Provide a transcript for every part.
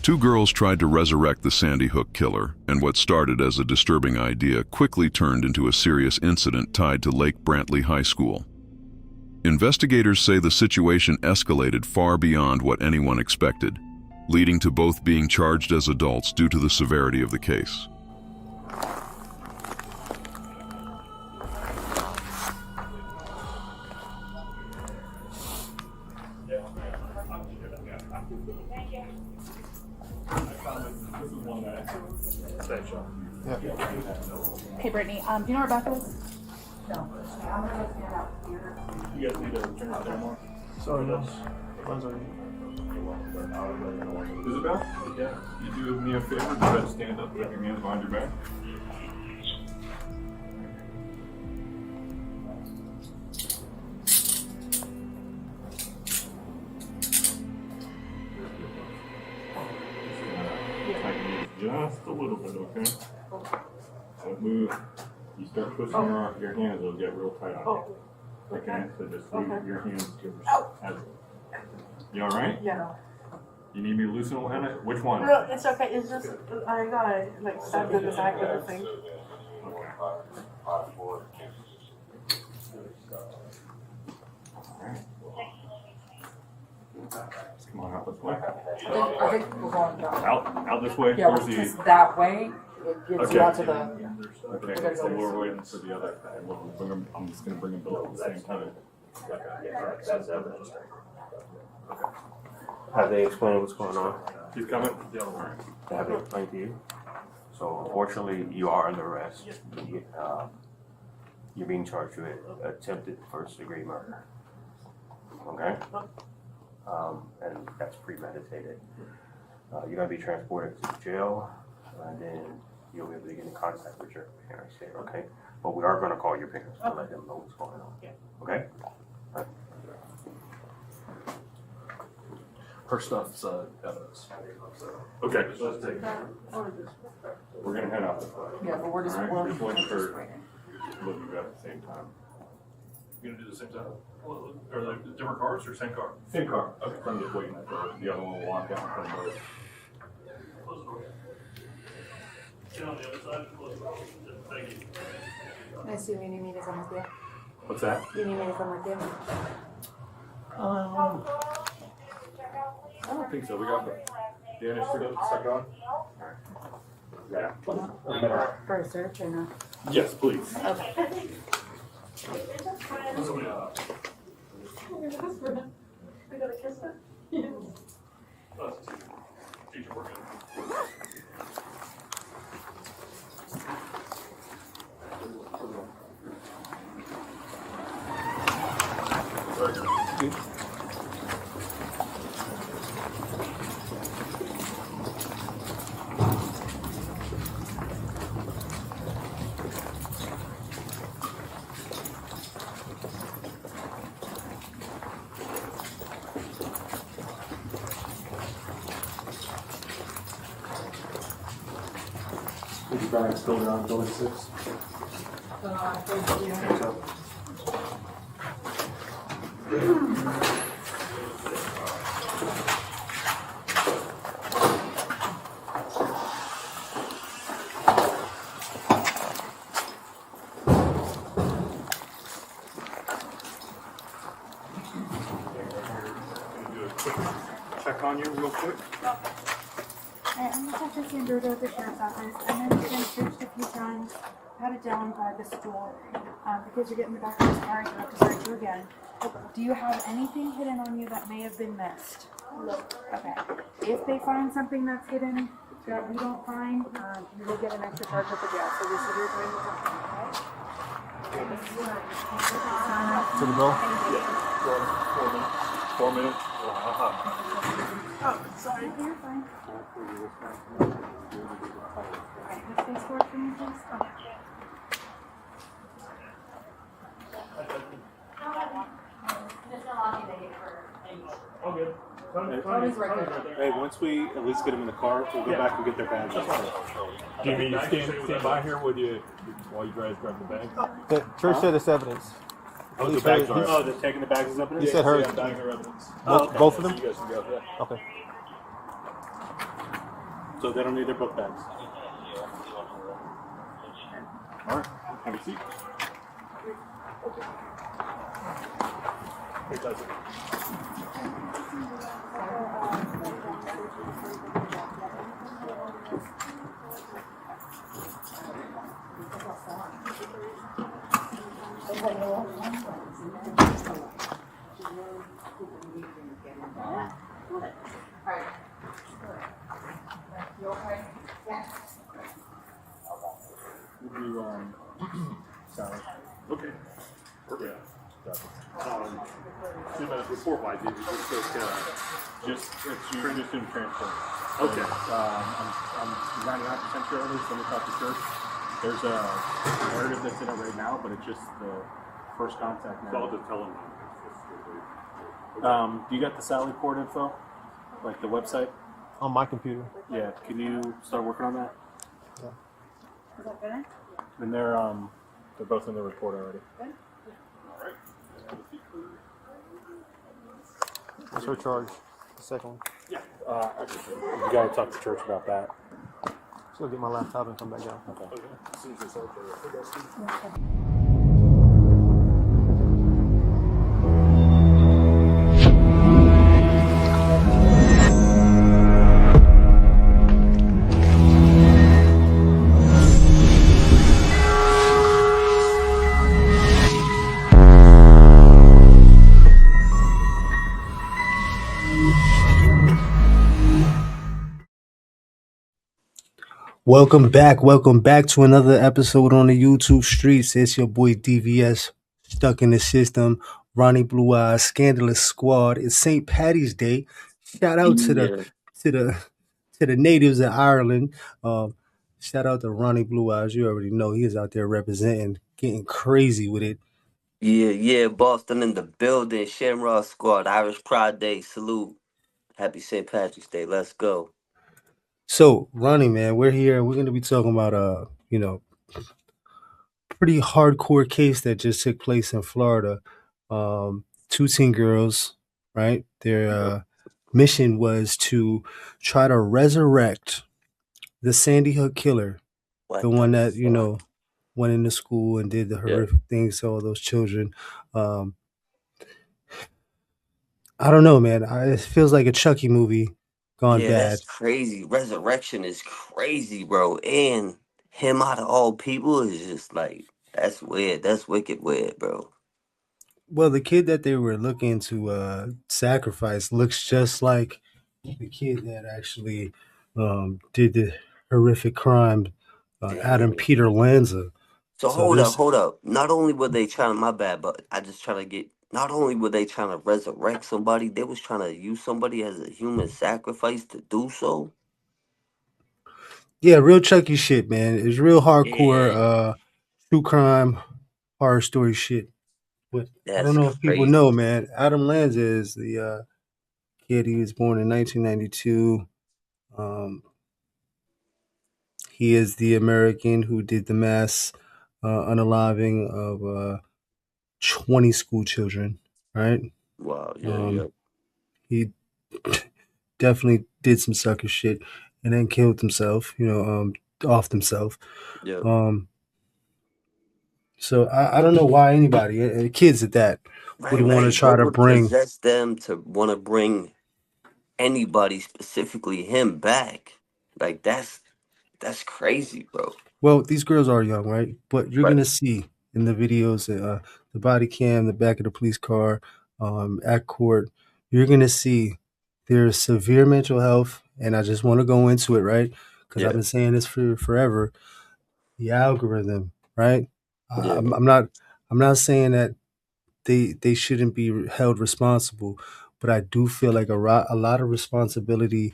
Two girls tried to resurrect the Sandy Hook killer, and what started as a disturbing idea quickly turned into a serious incident tied to Lake Brantley High School. Investigators say the situation escalated far beyond what anyone expected, leading to both being charged as adults due to the severity of the case. Hey Brittany, do you know where Rebecca is? No. You guys need to turn it down more. Sorry, no. Isabel? Yeah. You do me a favor, go ahead and stand up, put your hands behind your back. Tighten it just a little bit, okay? Don't move. You start twisting your hands, it'll get real tight on you. Okay, so just leave your hands to You alright? Yeah. You need me to loosen one? Which one? No, it's okay. It's just I gotta like stab in the back of the thing. Okay. Alright. Come on out this way. I think we're going down. Out this way? Yeah, Where's because that way, it gets you out to the... Okay, so we're waiting for the other. We'll bring them, I'm just going to bring them both at the same time. Have they explained what's going on? He's coming? Alright. Have they explained to you? So unfortunately, you are under arrest. You're being charged with attempted first-degree murder. Okay? And that's premeditated. You're going to be transported to jail, and then you'll be able to get in contact with your parents there, okay? But we are going to call your parents to let them know what's going on. Okay? All right. Her stuff's evidence. Okay, let's take it. We're going to head out this way. Yeah, but we're just... Alright, we're just waiting just for waiting. both of you at the same time. You gonna do the same time? Are they different cars or same car? Same car. Okay. I'm just waiting for the other one to walk out in front of us. Close the door. Get on the other side, close the door. Thank you. I assume you need me to come with you. What's that? You need me to come with you? I don't think so. We got the Danish stuck on. Alright. Yeah. For a search or not? Yes, please. Okay. We gotta kiss her? Teacher working. Is your bag still down building 6? Check on you real quick. Alright, I'm gonna talk to Sandra at the sheriff's office, and then you're gonna search a few times, had it down by the school, because you're getting the back of this car, you have to search you again. Do you have anything hidden on you that may have been missed? No. Okay. If they find something that's hidden that we don't find, you will get an extra charge at the jail. So this is your time to talk, okay? To the bill? Yeah. 4 minutes. Oh, sorry. You're fine. Okay, this face forward for me, please. Okay. All good. Tony's right there. Hey, once we at least get them in the car, we'll go back and get their bags. Do you mean to stand by here with you while you guys grab the bag? The church said it's evidence. Oh, the bags are. Oh, they're taking the bags as evidence? He said hers. Yeah, bags are evidence. Both of them? You guys can go, yeah. Okay. So they don't need their book bags. All right, have a seat. It doesn't. We'll do salad. Okay. Yeah. See about report-wise, just you're just in transfer. Okay. I'm 99% sure it is. Let me talk to church. There's a narrative that's in it right now, but it's just the first contact narrative. So I'll just tell them. Do you got the Sally Port info? Like the website? On my computer. Yeah. Can you start working on that? Yeah. Is that good? And they're both in the report already. Good. All right. What's her charge? The second one. Yeah. You gotta talk to church about that. Just go get my laptop and come back down. Okay. As soon as it's over. Welcome back to another episode on the YouTube streets. It's your boy DVS, stuck in the system, Ronnie Blue Eyes, Scandalous Squad. It's St. Patty's Day. Shout out to the natives of Ireland. Shout out to Ronnie Blue Eyes. You already know he is out there representing, getting crazy with it. Yeah, Boston in the building. Shamrock Squad, Irish Pride Day, salute. Happy St. Patrick's Day. Let's go. So, Ronnie, man, we're here. We're going to be talking about pretty hardcore case that just took place in Florida. Two teen girls, right? Their mission was to try to resurrect the Sandy Hook killer, the one that went into school and did the horrific things to all those children. I don't know, man. It feels like a Chucky movie gone bad. That's crazy. Resurrection is crazy, bro. And him out of all people is just like, that's weird. That's wicked weird, bro. Well, the kid that they were looking to sacrifice looks just like the kid that actually did the horrific crime, Adam Peter Lanza. So hold up. Not only were they trying, my bad, but I just trying to get, not only were they trying to resurrect somebody, they was trying to use somebody as a human sacrifice to do so. Yeah, real Chucky shit, man. It's real hardcore true crime horror story shit. But I don't know if people know, man. Adam Lanza is the kid. He was born in 1992. He is the American who did the mass unaliving of 20 school children, right? Wow, yeah. He definitely did some sucker shit and then killed himself, offed himself. Yeah. So I don't know why anybody, kids at that, would want to try to bring. Possess them to want to bring anybody, specifically him, back. Like that's crazy, bro. Well, these girls are young, right? But you're gonna see in the videos, the body cam, the back of the police car, at court, you're gonna see there's severe mental health, and I just want to go into it, right? Because I've been saying this for forever. The algorithm, right? I'm not saying that they shouldn't be held responsible, but I do feel like a lot of responsibility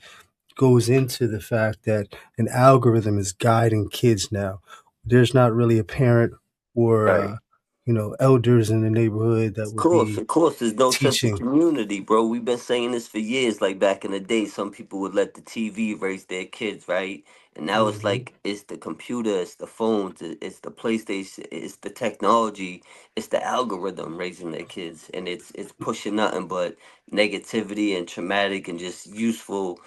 goes into the fact that an algorithm is guiding kids now. There's not really a parent or elders in the neighborhood that would be Of course, there's no sense teaching. of community, bro. We've been saying this for years. Like back in the day, some people would let the TV raise their kids, right? And now it's like it's the computer, it's the phones, it's the PlayStation, it's the technology, it's the algorithm raising their kids, and it's pushing nothing but negativity and traumatic and just useful,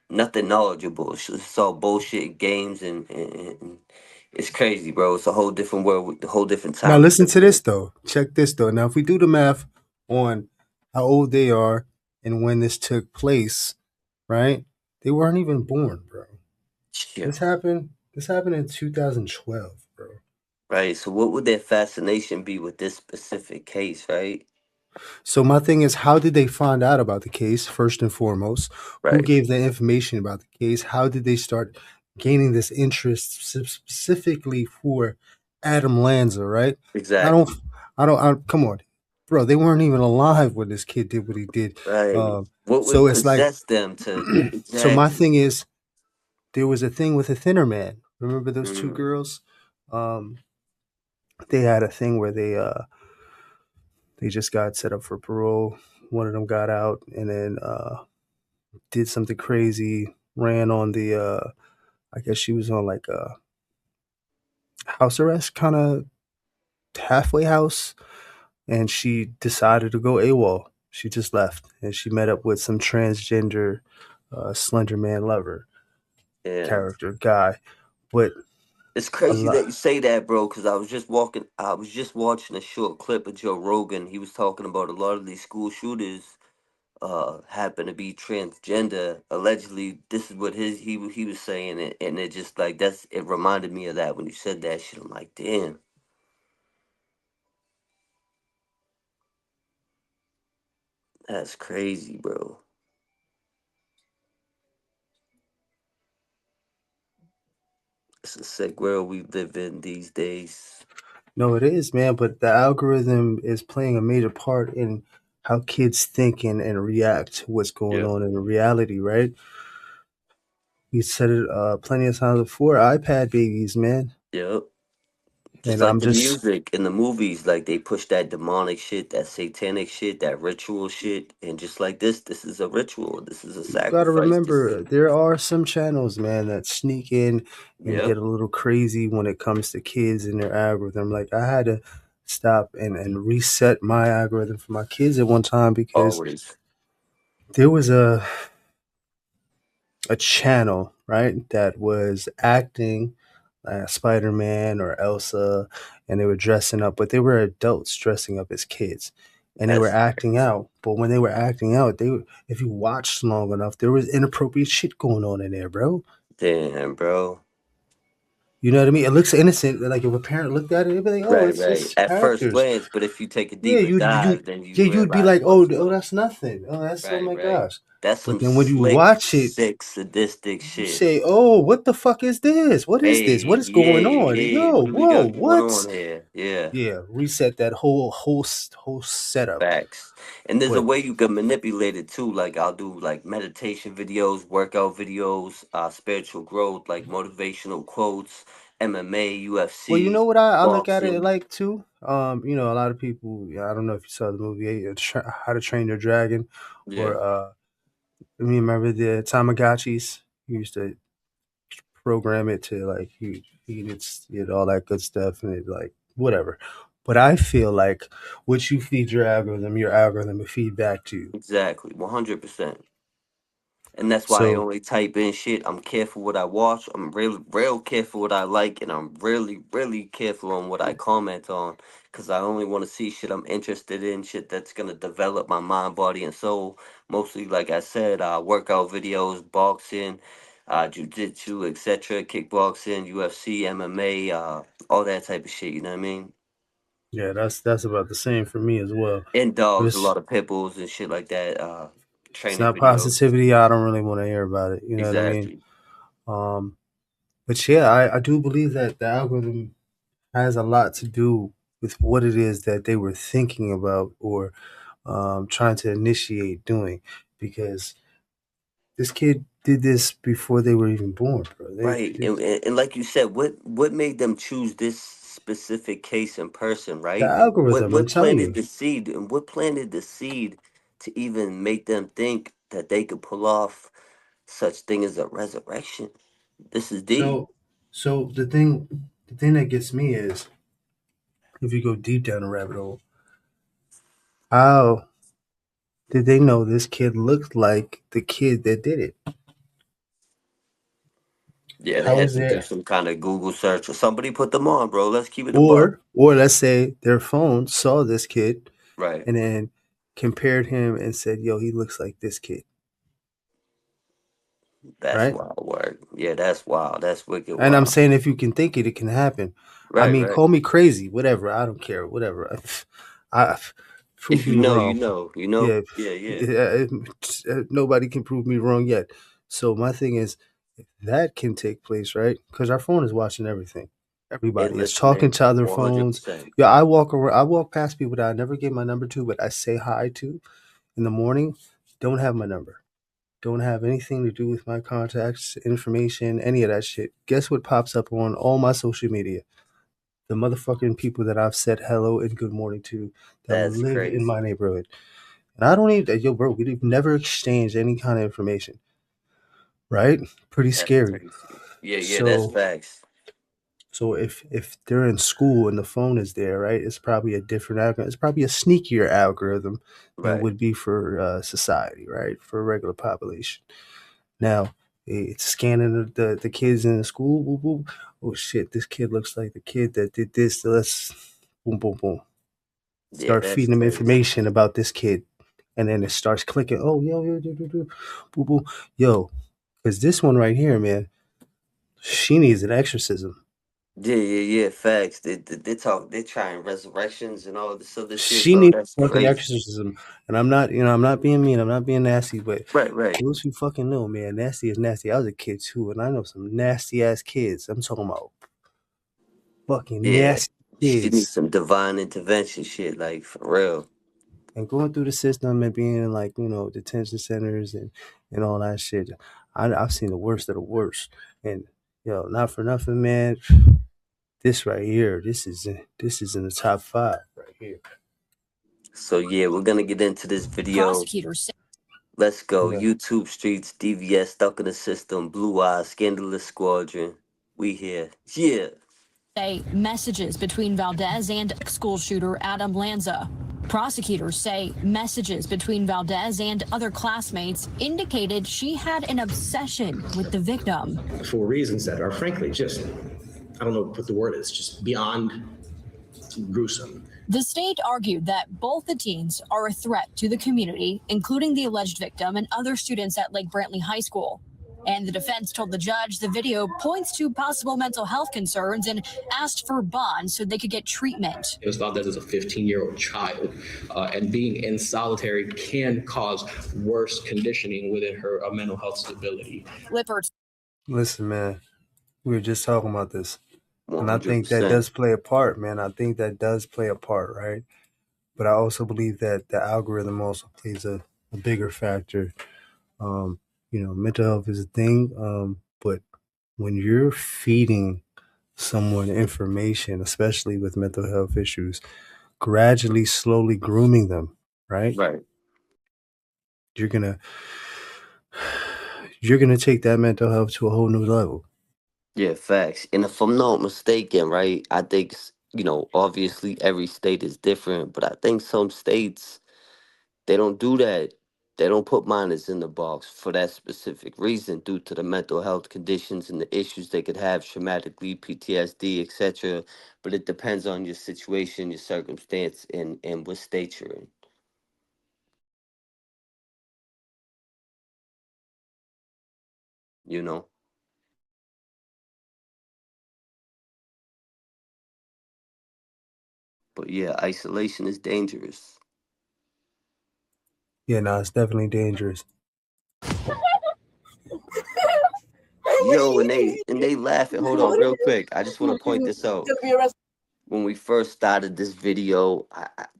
nothing knowledgeable. It's all bullshit games and it's crazy, bro. It's a whole different world, with a whole different Now time. listen to this though. Check this though. Now if we do the math on how old they are and when this took place, right? They weren't even born, bro. Yeah. This happened in 2012, bro. Right. So what would their fascination be with this specific case, right? So my thing is, how did they find out about the case first and foremost? Who Right. gave the information about the case? How did they start gaining this interest specifically for Adam Lanza? Right? I don't, Exactly. come on, bro. They weren't even alive when this kid did what he did. Right. What So would it's like, possess them to so my exactly? thing is, there was a thing with a thinner man. Remember those two Mm, girls? Um, they had a thing where they just got set up for parole. One of them got out and then did something crazy, ran on the I guess she was on like a house arrest kind of halfway house and she decided to go AWOL. She just left and she met up with some transgender slender man lover yeah. character guy. But It's a crazy lot that you say that, bro, because I was just watching a short clip of Joe Rogan. He was talking about a lot of these school shooters happen to be transgender. Allegedly, this is what he was saying, and it just like it reminded me of that when you said that shit. I'm like, damn, that's crazy, bro. It's a sick world we live in these days. No, it is, man. But the algorithm is playing a major part in how kids think and react to what's going Yep. on in reality, right? We said it plenty of times before. iPad babies, man, Yep. Just and like I'm the just music in the movies, like they push that demonic shit, that satanic shit, that ritual shit, and just like this is a ritual. This is a you got to sacrifice. This is remember there are some channels, man, that sneak in and yep. get a little crazy when it comes to kids and their algorithm. Like I had to stop and reset my algorithm for my kids at one time because Always. there was a channel, right, that was acting Spider Man or Elsa, and they were dressing up, but they were adults dressing up as kids, and they were That's acting out. But when they were acting out, if you watched long enough, there was inappropriate shit going on in there, bro. damn, bro. You know what I mean? It looks innocent. Like if a parent looked at it, they'd be like, "Oh, Right, it's right. just At first characters." glance, but if you take a Yeah, deeper dive, then you yeah, you'd be realize like, what's oh, what. that's nothing. Oh, that's oh Right, my right. gosh. That's But some then when you slick, watch it, sick, sadistic you shit. say, "Oh, what the fuck is this? What is Hey, this? What is going yeah, on? yeah. Yo, What do we whoa, got going what?" on here? Yeah. Yeah, reset that whole setup. Facts. And there's a But way you can manipulate it too. Like I'll do like meditation videos, workout videos, spiritual growth, like motivational quotes, MMA, well, you UFC, know what I look at it boxing. like too. A lot of people. Yeah, I don't know if you saw the movie How to Train Your Dragon, Yeah, or remember the Tamagotchis? You used to program it to like you eat it all that good stuff and it like whatever. But I feel like what you feed your algorithm will feed back to you. exactly. 100%. And that's why I So only type in shit. I'm careful what I watch. I'm real careful what I like, and I'm really careful on what I comment on, cause I only want to see shit I'm interested in, shit that's gonna develop my mind, body, and soul. Mostly, like I said, workout videos, boxing, jujitsu, etc., kickboxing, UFC, MMA, all that type of shit. You know what I mean? yeah, that's about the same for me as well. And But dogs, a lot of pit bulls and shit like that. it's Training not videos. positivity. I don't really want to hear about it. You know what I mean? Exactly. Um, but yeah, I do believe that the algorithm has a lot to do with what it is that they were thinking about or trying to initiate doing, because this kid did this before they were even born, bro. Right, and like you said, what made them choose this specific case in person, The right? algorithm, I'm What telling planted you. the seed, and what planted the seed to even make them think that they could pull off such thing as a resurrection? This is deep. So, so the thing that gets me is if you go deep down the rabbit hole, how did they know this kid looked like the kid that did it? Yeah, they How had is to do there? some kind of Google search or somebody put them on, bro. Let's keep it a buck. Or let's say their phone saw this kid Right. and then compared him and said, "Yo, he looks like this kid," That's right? wild work. Yeah, that's wild. That's wicked And I'm wild. saying if you can think it, it can happen. I Right, mean, right. call me crazy, whatever. I don't care, whatever. I prove If you me know, you wrong. know, you know. Yeah, Yeah, yeah. nobody can prove me wrong yet. So my thing is, if that can take place, right? Because our phone is watching everything. And Everybody is talking listening, to other phones. 100%. Yeah, I walk around. I walk past people that I never give my number to, but I say hi to in the morning. Don't have my number. Don't have anything to do with my contacts, information, any of that shit. Guess what pops up on all my social media? The motherfucking people that I've said hello and good morning to that That's live in my crazy. neighborhood. And I don't need that, yo, bro. We've never exchanged any kind of information, right? Pretty That's scary. crazy. Yeah, yeah, that's So, facts. so if they're in school and the phone is there, right? It's probably a different algorithm. It's probably a sneakier algorithm than it Right. would be for society, right? For a regular population. Now, it's scanning the kids in the school. Boom, boom. Oh shit, this kid looks like the kid that did this. So let's boom, boom, boom. Yeah, Start that's feeding them crazy. information about this kid. And then it starts clicking. Oh, yo, boo, boo. Yo, because this one right here, man, she needs an exorcism. Yeah, yeah, yeah, facts. They talk, they trying resurrections and all this other shit, She bro. needs That's a fucking crazy. exorcism. And I'm not, I'm not being mean. I'm not being nasty, but Right, right. those who fucking know, man, nasty is nasty. I was a kid too, and I know some nasty ass kids. I'm talking about fucking Yeah. nasty She needs kids. some divine intervention shit, like for real. And going through the system and being in like, detention centers and all that shit. I've seen the worst of the worst. And not for nothing, man. This right here, this is in the top 5 right here. So yeah, we're gonna get into this video. Prosecutors Let's go. Yeah. YouTube streets, DVS stuck in the system, Blue Eyes, Scandalous Squadron. We here. Yeah. say messages between Valdez and school shooter Adam Lanza. Prosecutors say messages between Valdez and other classmates indicated she had an obsession with the victim. For reasons that are frankly just, I don't know what the word is, just beyond gruesome. The state argued that both the teens are a threat to the community, including the alleged victim and other students at Lake Brantley High School. And the defense told the judge the video points to possible mental health concerns and asked for bond so they could get treatment. Ms. Valdez is a 15-year-old child, and being in solitary can cause worse conditioning within her mental health stability. Lippert. Listen, man, we were just talking about this. And I think that 100%. does play a part, man. I think that does play a part, right? But I also believe that the algorithm also plays a bigger factor. Mental health is a thing, but when you're feeding someone information, especially with mental health issues, gradually, slowly grooming them, right? Right. You're gonna you're gonna take that mental health to a whole new level. Yeah, facts. And if I'm not mistaken, right, I think, obviously every state is different, but I think some states, they don't do that. They don't put minors in the box for that specific reason due to the mental health conditions and the issues they could have traumatically, PTSD, etc. But it depends on your situation, your circumstance, and what state you're in, you know? But yeah, isolation is dangerous. Yeah, no, it's definitely dangerous. Yo, and they laughing. Hold on, real quick. I just want to point this out. When we first started this video,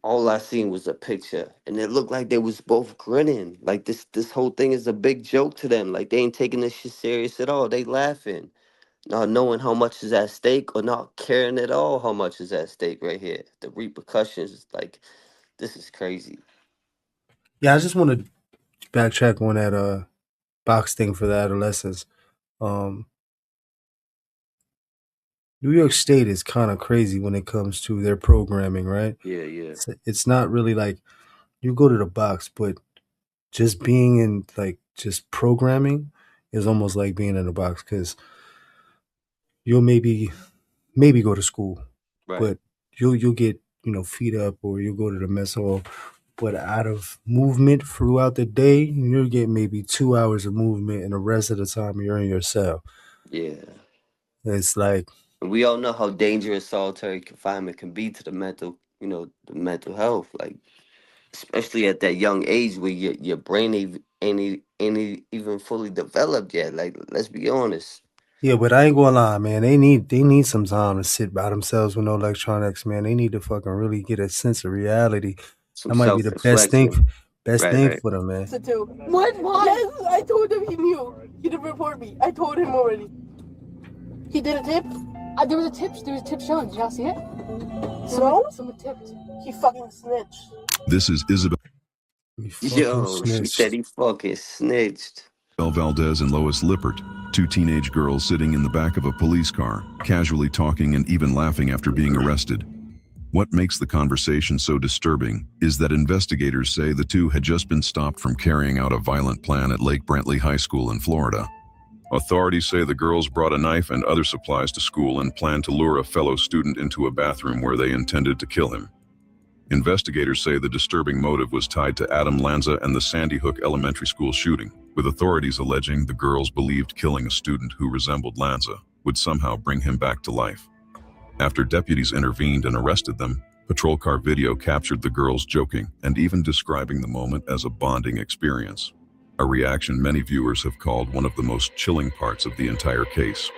all I seen was a picture, and it looked like they was both grinning. Like this whole thing is a big joke to them. Like they ain't taking this shit serious at all. They laughing, not knowing how much is at stake, or not caring at all how much is at stake right here. The repercussions, like this is crazy. Yeah, I just want to backtrack on that box thing for the adolescents. Um, New York State is kind of crazy when it comes to their programming, right? Yeah, yeah, It's not really like you go to the box, but just being in like just programming is almost like being in a box because you'll maybe go to school, Right. but you'll get, feet up, or you'll go to the mess hall. But out of movement throughout the day, you'll get maybe 2 hours of movement, and the rest of the time you're in your cell. Yeah. It's like, And we all know how dangerous solitary confinement can be to the the mental health. Like, especially at that young age where your brain ain't even fully developed yet. Like, let's be honest. yeah, but I ain't gonna lie, man. They need some time to sit by themselves with no electronics, man. They need to fucking really get a sense of reality. Some That might be self the reflection. best Right, thing right. for them, man. Too. What? Why? Yes, I told him he knew. He didn't report me. I told him already. He did a tip? There was a tip. There was a tip shown. Did y'all see it? No? Someone tipped. He fucking snitched. This is Isabel We fucking Yo, she said snitched. he fucking snitched. Valdez and Lois Lippert, two teenage girls sitting in the back of a police car, casually talking and even laughing after being arrested. What makes the conversation so disturbing is that investigators say the two had just been stopped from carrying out a violent plan at Lake Brantley High School in Florida. Authorities say the girls brought a knife and other supplies to school and planned to lure a fellow student into a bathroom where they intended to kill him. Investigators say the disturbing motive was tied to Adam Lanza and the Sandy Hook Elementary School shooting, with authorities alleging the girls believed killing a student who resembled Lanza would somehow bring him back to life. After deputies intervened and arrested them, patrol car video captured the girls joking and even describing the moment as a bonding experience, a reaction many viewers have called one of the most chilling parts of the entire case.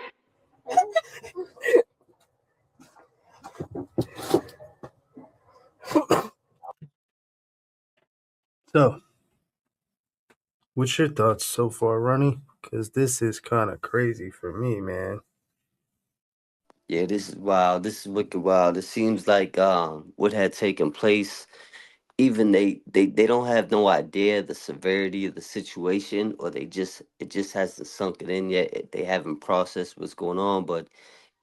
So, what's your thoughts so far, Ronnie? Because this is kind of crazy for me, man. Yeah, this is wild. This is wicked wild. It seems like what had taken place, even they don't have no idea the severity of the situation, or it just hasn't sunk it in yet. They haven't processed what's going on, but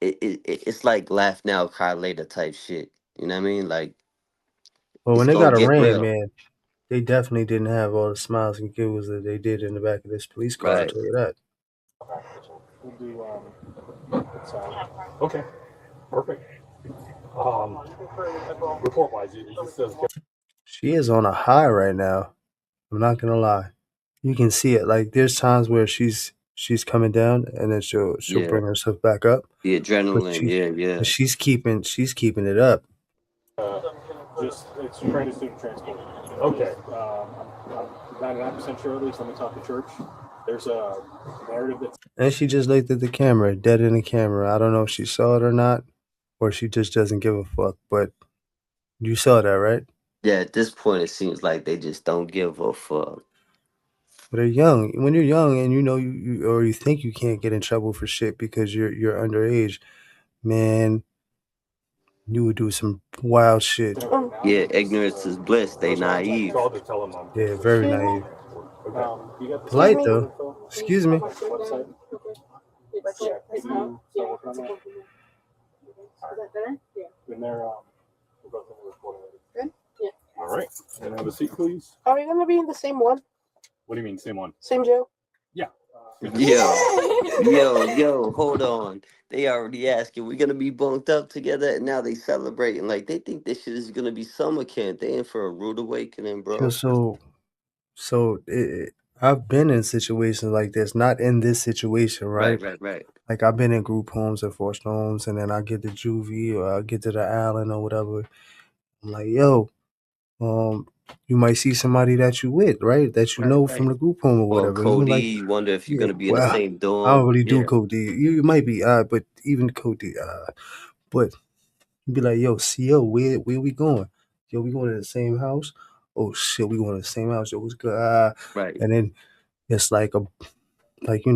it's like laugh now, cry later type shit. You know what I mean? Like, Well, it's when they gonna got get arraigned, real. man, they definitely didn't have all the smiles and giggles that they did in the back of this police car. I'll Right. tell you that. We'll do, okay, perfect. Report-wise, it just says She is on a high right now. I'm not gonna lie. You can see it. Like, there's times where she's coming down, and then she'll Yeah. bring herself back up. The But adrenaline. Yeah, yeah. she's keeping it up. just it's trained as student transport. Okay. I'm 99% sure, at least. Let me talk to church. There's a narrative that's And she just looked at the camera, dead in the camera. I don't know if she saw it or not, or she just doesn't give a fuck. But you saw that, right? Yeah, at this point, it seems like they just don't give a fuck. But they're young. When you're young and you know you or you think you can't get in trouble for shit because you're underage, man, you would do some wild shit. Yeah, ignorance is bliss. They naive. so I'll just tell them Yeah, very naive. okay. You got the Polite though. Excuse me. website? And there, we'll go through the report already. Good? Yeah. All right. And have a seat, please. Are we gonna be in the same one? What do you mean, same one? Same jail? Yeah. Yo, hold on. They already asking, we gonna be bunked up together, and now they celebrating. Like, they think this shit is gonna be summer camp. They in for a rude awakening, Yo, bro. I've been in situations like this, not in this situation, right? Right. Like, I've been in group homes and foster homes, and then I get to juvie or I get to the island or whatever. I'm like, yo, you might see somebody that you with, right? That you know from the group home or Or whatever. You Cody, like, you wonder if you're yeah, gonna be in the well, same I don't dorm. really do Yeah, code D. You might be, but even code D, but you be like, yo, CO, where we going? Yo, we going to the same house? Oh shit, we going to the same house. Yo, what's good? right. And then it's like like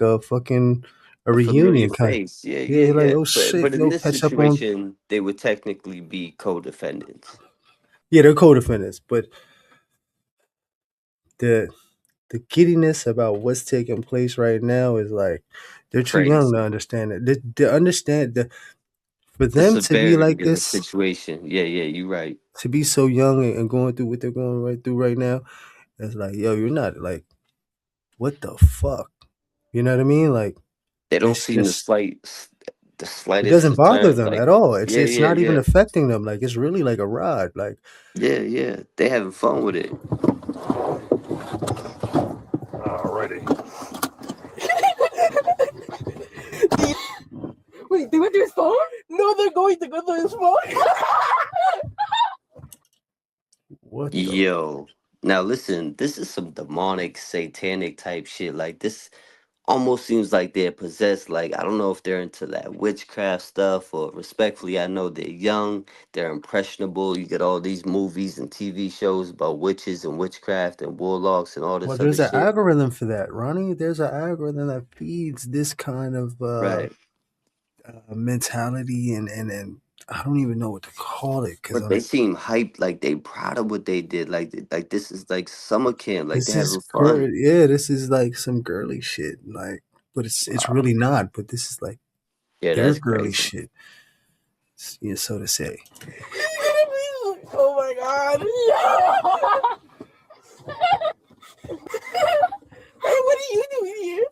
a fucking a A familiar reunion kind. face. Yeah, Yeah, like, yeah. oh But shit, in yo, this catch up on. situation, they would technically be co-defendants. Yeah, they're co-defendants, but the the giddiness about what's taking place right now is like they're too young to Crazy. understand it. To understand for The them to be like severity of the this, situation. Yeah, you're right. to be so young and going through what they're going right through right now, it's like, yo, you're not like, what the fuck? You know what I mean? Like, They don't it's seem the just slight. the It slightest doesn't bother concern, them like, at all. It's yeah, it's yeah, not even yeah, affecting them. Like it's really like a rod. Like yeah, yeah. They having fun with it. Alrighty. Wait, they went to his phone? No, they're going to go to his phone. what the Yo, now listen, this is some demonic, satanic type shit. Like this almost seems like they're possessed. Like I don't know if they're into that witchcraft stuff, or respectfully, I know they're young, they're impressionable. You get all these movies and TV shows about witches and witchcraft and warlocks and all well, this other there's an shit. algorithm for that, Ronnie. There's an algorithm that feeds this kind of Right. mentality and I don't even know what to call it because But they seem hyped, like they proud of what they did. Like this is like summer camp, like they this is having fun. yeah, this is like some girly shit. Like, but it's Wow. really not. But this is like Yeah, their that's girly crazy. shit, yeah, so to say. Oh my god. Hey, what are you doing here?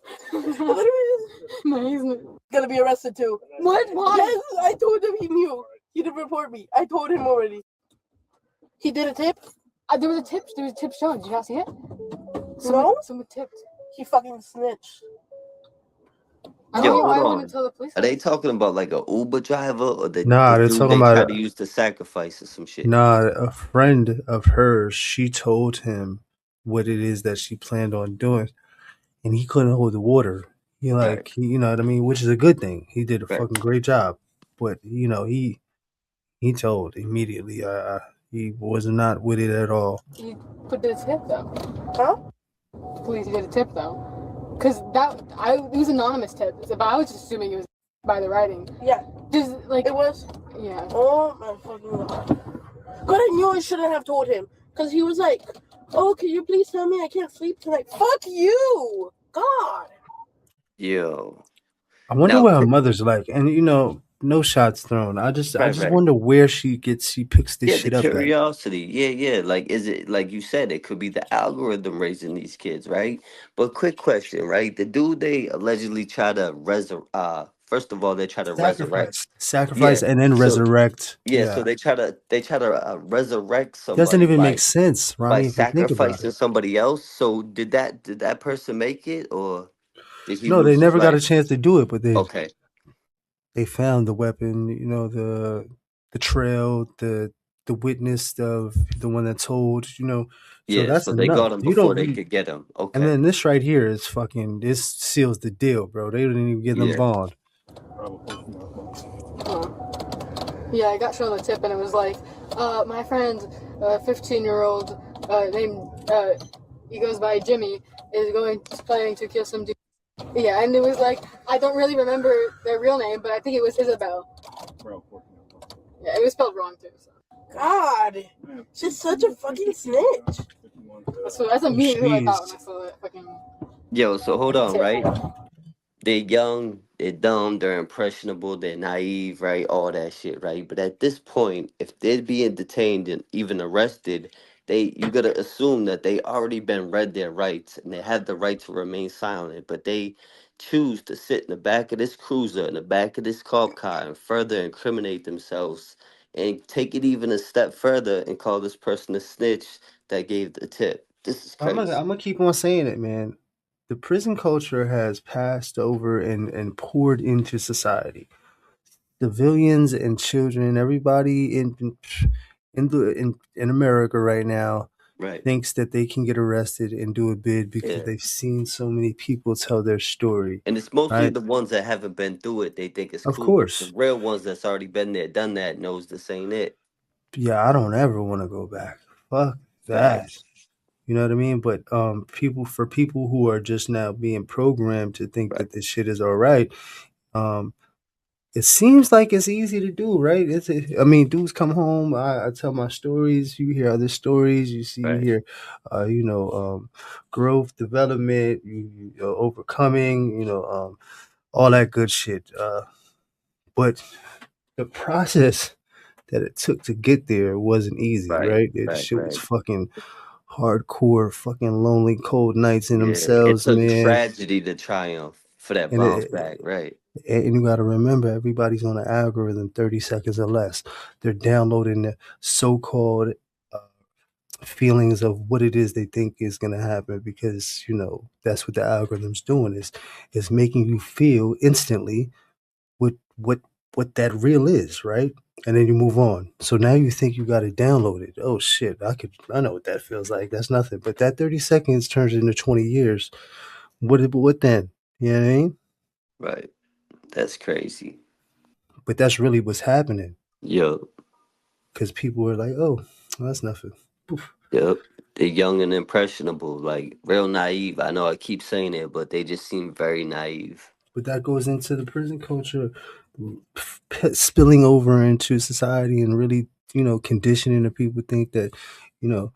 No, he's gonna be arrested too. What? Why? Yes, I told him he knew. He didn't report me. I told him already. He did a tip? There was a tip. There was a tip shown. Did you not see it? No? Someone tipped. He fucking snitched. I Yo, don't know. hold I on. wouldn't tell the police. Are they talking about like a Uber driver or the Nah, they're dude talking they try about to use to sacrifice or some shit? nah. A friend of hers, she told him what it is that she planned on doing, and he couldn't hold the water. Right, You know what I mean, which is a good thing. He did a right. fucking great job, but he told immediately. He was not with it at all. He put the tip though. Huh? Police did a tip though. Cause it was anonymous tip. So, but I was just assuming it was by the writing. Yeah. Just like It was? Yeah. Oh my fucking god. God, I knew I shouldn't have told him. Because he was like, oh, can you please tell me I can't sleep tonight? Fuck you! God! Yo. I wonder Now, what her mother's like, and no shots thrown. I right, just right. wonder where she picks this Yeah, the shit up at. curiosity. Yeah, yeah. Like, is it like you said? It could be the algorithm raising these kids, right? But quick question, right? The dude they allegedly try to first of all, they try to resurrect. Sacrifice, Yeah. and then So resurrect. yeah, so Yeah, they try to resurrect doesn't somebody even make by sense, by Ronnie, if you think about sacrificing it. somebody else. So did that person make it, or did he No, they lose his never got a life? chance to do it, but Okay. they found the weapon. The trail, the witness of the one that told. So Yeah. that's So they enough. got him You before don't they need. could get him. And Okay. then this right here is fucking. This seals the deal, bro. They didn't even give them Yeah. bond. Yeah, I got shown the tip and it was like, my friend, 15-year-old, named, he goes by Jimmy, is planning to kill some dude. Yeah, and it was like, I don't really remember their real name, but I think it was Isabel. Yeah, it was spelled wrong too. So. God! She's such a fucking snitch! That's immediately who I thought Jeez. when I saw that fucking Yo. So hold on, tip. right? They're young, they're dumb, they're impressionable, they're naive, right? All that shit, right? But at this point, if they're being detained and even arrested, you gotta assume that they already been read their rights and they have the right to remain silent. But they choose to sit in the back of this cruiser, in the back of this cop car, and further incriminate themselves and take it even a step further and call this person a snitch that gave the tip. This is crazy. I'm gonna keep on saying it, man. The prison culture has passed over and poured into society. Civilians and children, everybody in America right now Right. thinks that they can get arrested and do a bid because Yeah. they've seen so many people tell their story, And it's mostly right? the ones that haven't been through it. They think it's Of cool, but the course, real ones that's already been there, done that, knows this ain't it. yeah. I don't ever want to go back. Fuck that. Facts. You know what I mean? But people who are just now being programmed to think Right. that this shit is all right, um, it seems like it's easy to do, right? I mean, dudes come home. I tell my stories. You hear other stories. You Right. hear, growth, development, overcoming. All that good shit. But the process that it took to get there wasn't easy, Right. right? It Right. shit was Right. fucking hardcore, fucking lonely, cold nights in Yeah. It themselves, took man. tragedy to triumph. For that And bounce back, right? and you got to remember, everybody's on an algorithm 30 seconds or less. They're downloading the so-called uh, feelings of what it is they think is going to happen, because that's what the algorithm's doing, is making you feel instantly what that real is, right? And then you move on. So now you think you got it downloaded. Oh shit, I know what that feels like. That's nothing. But that 30 seconds turns into 20 years. What then? You know what I mean? Right. That's crazy. But that's really what's happening, Yo, because people are like, oh, that's nothing. Poof. yep. They're young and impressionable, like real naive. I know I keep saying it, but they just seem very naive. But that goes into the prison culture spilling over into society, and really, conditioning the people think that, you know,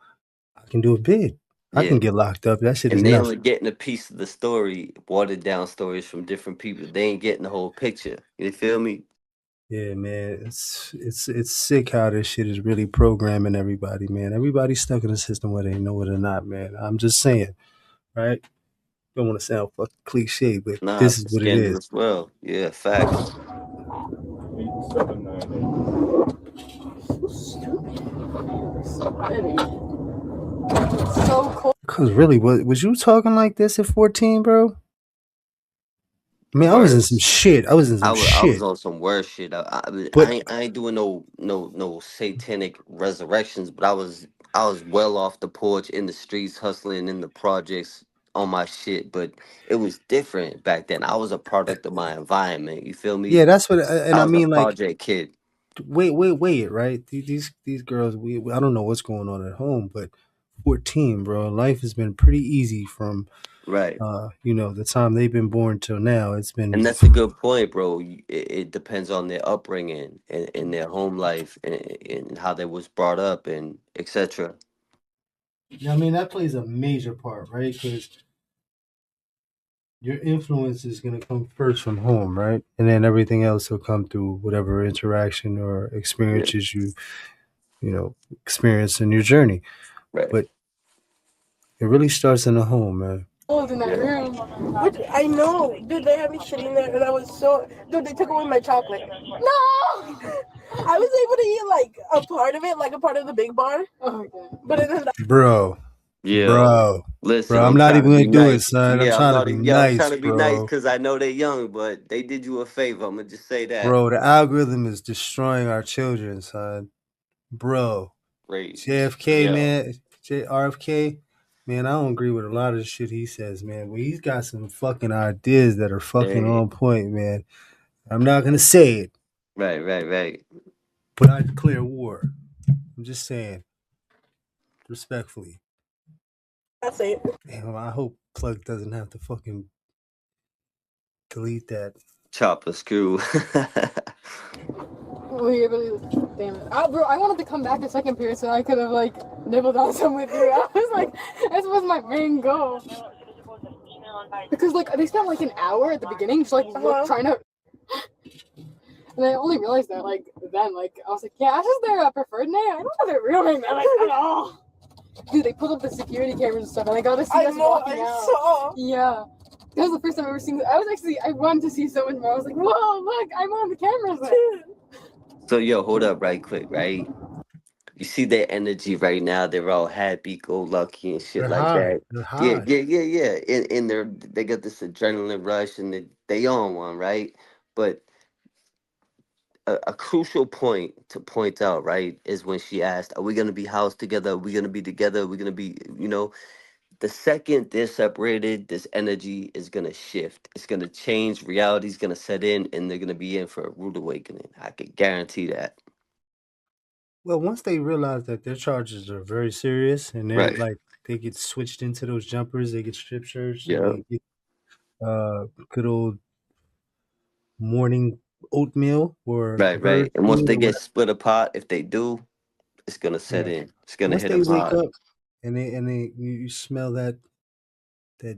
I can do a bid. I Yeah. can get locked up. That shit is And they only nothing. getting a piece of the story, watered down stories from different people. They ain't getting the whole picture. You feel me? Yeah, man, it's sick how this shit is really programming everybody, man. Everybody's stuck in a system whether they know it or not, man. I'm just saying, right? Don't want to sound fucking cliche, but Nah, this it's is a what it is. scandalous world. Yeah, facts. 8798. So cold. Cause really, was you talking like this at 14, bro? I mean, I was in some Worse. shit. I was in some I was shit. on some worse shit. But I ain't doing no satanic resurrections, but I was well off the porch in the streets, hustling in the projects on my shit. But it was different back then. I was a product of my environment. You feel me? yeah, that's what. And I I was a mean, like, project kid. wait, right? These girls, I don't know what's going on at home, but 14, bro. Life has been pretty easy from Right. the time they've been born till now. It's been, And that's a good point, bro. It depends on their upbringing and their home life and how they was brought up and etc. I mean, that plays a major part, right? Because your influence is going to come first from home, right? And then everything else will come through whatever interaction or Yeah. experiences experience in your journey. Right. But it really starts in the home, man. Cold in that Yeah. room. Which I know, dude. They had me sitting there, and I was so, dude. They took away my chocolate. No, I was able to eat like a part of it, like a part of the big bar. Oh, okay. But it is Bro, Yo, bro, listen, bro. I'm I'm not trying to even be going to do it, nice. son. I'm Yeah, I'm trying to not be even. Yeah, I'm trying nice, to be nice bro. because I know they're young, but they did you a favor. I'm gonna just say that. Bro, the algorithm is destroying our children, son. Bro, Great. JFK, Yeah. man, RFK, man, I don't agree with a lot of the shit he says, man. But he's got some fucking ideas that are fucking Hey. on point, man. I'm not gonna say it, Right. Right. Right. but I declare war. I'm just saying, respectfully. that's it. Damn, I hope Plug doesn't have to fucking delete that. Chopper screw. Damn it. Bro, I wanted to come back a second period so I could have, like, nibbled on some with you. I was like, this was my main goal. Because, like, they spent, like, an hour at the beginning just, like, trying to... And I only realized that, like, then, like, I was like, yeah, Ash is their preferred name. I don't know their real name, like, at all. Dude, they put up the security cameras and stuff, and I got to see us walking out. Saw. Yeah. That was the first time I've ever seen I wanted to see so much more. I was like, whoa, look, I'm on the cameras now. So yo, hold up, right quick, right? You see their energy right now. They're all happy, go lucky, and shit They're like high. that. They're Yeah, high. yeah, yeah, yeah. In they got this adrenaline rush, and they on one, right? But a crucial point to point out, right, is when she asked, "Are we gonna be housed together? Are we gonna be together? Are we gonna be, The second they're separated, this energy is gonna shift. It's gonna change. Reality's gonna set in, and they're gonna be in for a rude awakening. I can guarantee that. Well, once they realize that their charges are very serious, and they're Right. like they get switched into those jumpers, they get strip shirts, and Yeah. they get good old morning oatmeal or Right. bird Right. And once food they or get whatever. split apart, if they do, it's gonna set Yeah. in. It's gonna Once hit they them wake hard. up and you smell that that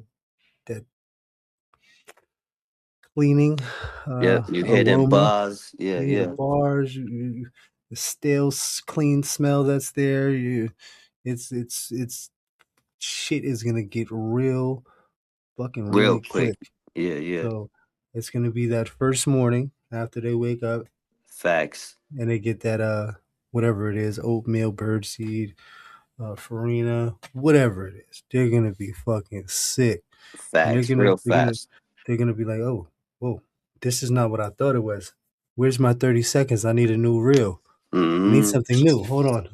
cleaning Yep. You hear them aroma. buzz. Yeah. You hear the Yeah. bars, the stale, clean smell that's there. It's shit is gonna get real fucking Real really quick. quick. Yeah. So it's gonna be that first morning after they wake up Facts. and they get that whatever it is, oatmeal, birdseed, farina, whatever it is. They're gonna be fucking sick. And Facts. Real fast. they're gonna be like, oh, whoa, this is not what I thought it was. Where's my 30 seconds? I need a new reel. I need Mm. something new. Hold on.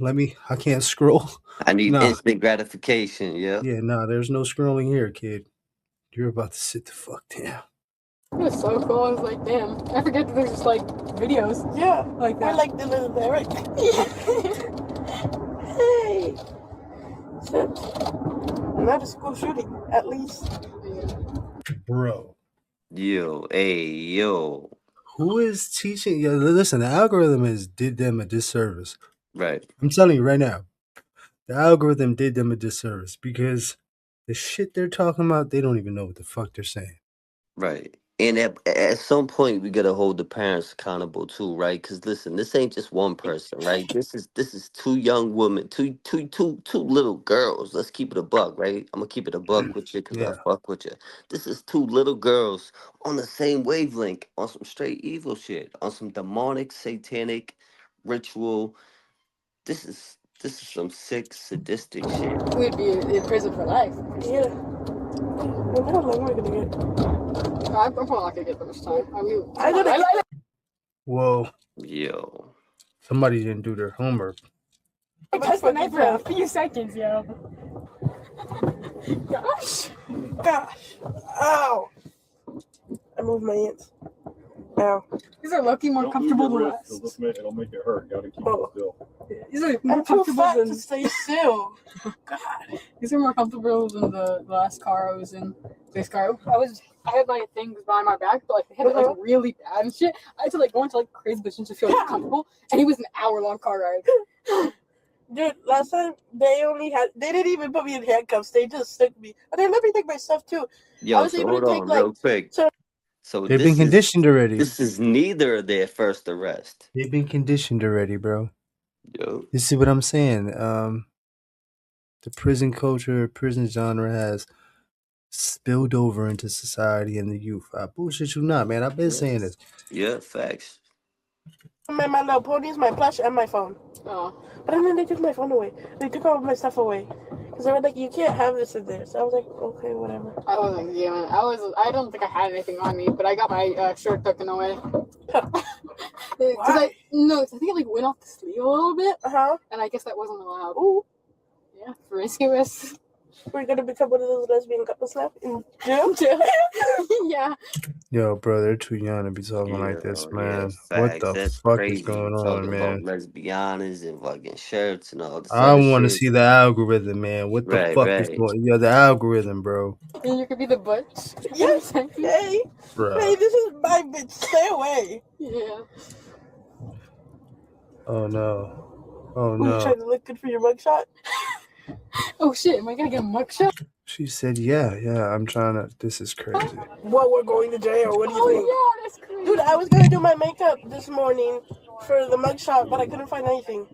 I can't scroll. I need Nah. instant gratification. Yeah. Yeah, nah, there's no scrolling here, kid. You're about to sit the fuck down. It was so cool. I was like, damn. I forget that there's just like videos. Yeah, Like we're that. like the little Derek. Hey, shit. Another school shooting, at least. Bro. Yo. Hey. Yo. Who is teaching? Yeah, listen, the algorithm did them a disservice. Right. I'm telling you right now, the algorithm did them a disservice because the shit they're talking about, they don't even know what the fuck they're saying. Right. And at some point we gotta hold the parents accountable too, right? Because listen, this ain't just one person, right? This is two young women, two little girls. Let's keep it a buck, right? I'm gonna keep it a buck with you because I Yeah. fuck with you. This is two little girls on the same wavelength, on some straight evil shit, on some demonic, satanic ritual. This is some sick, sadistic shit. We'd be in prison for life. Yeah. Wonder how long we're gonna get. I'm probably not gonna get that much time. I mean, I gotta. Whoa, Yo. somebody didn't do their homework. I touched the knife for a few seconds, yo. Gosh. Gosh. Ow. I moved my hands. Ow. These are lucky more Don't comfortable move than your wrist, last. it'll make it hurt. Gotta keep Oh. it still. These are more I'm too comfortable fat than to stay still. God. these are more comfortable than the last car I was in. This car, I had my things behind my back, but like they had it like really bad and shit. I had to like go into like crazy positions to feel like, comfortable, and it was an hour-long car ride. Dude, last time they didn't even put me in handcuffs. They just stuck me. And they let me take my stuff too. I Yo, was so able hold to take on like. real quick. So They've been conditioned already. This is neither of their first arrest. They've been conditioned already, bro. Yo. You see what I'm saying? The prison culture, prison genre has spilled over into society and the youth. I bullshit you not, man. I've been saying this. Yeah, facts. My Little Ponies, my plush, and my phone. Oh. But then they took my phone away. They took all of my stuff away. Because they were like, you can't have this in there. So I was like, okay, whatever. I wasn't gaming. I don't think I had anything on me, but I got my shirt taken away. Why? I think it like went off the sleeve a little bit, Uh-huh. and I guess that wasn't allowed. Ooh. Yeah, promiscuous. We're going to become one of those lesbian couples now in jail. Yeah. Yo, bro, they're too young to be talking like this, man. Yeah, What facts. the That's fuck crazy. is going You on, talking about man? lesbianas and fucking shirts and all this I other want to shit. see the algorithm, man. What the Right, fuck is right. going? Yeah, the algorithm, bro. And you could be the butch. Yes. Hey. Bro. Hey, this is my bitch. Stay away. Yeah. Oh no. Oh Were you no. trying to look good for your mugshot? Oh shit, am I gonna get a mugshot? She said, yeah. I'm trying to. This is crazy. What, we're going to jail? What do you think? Oh yeah, that's crazy. Dude, I was going to do my makeup this morning for the mugshot, but I couldn't find anything.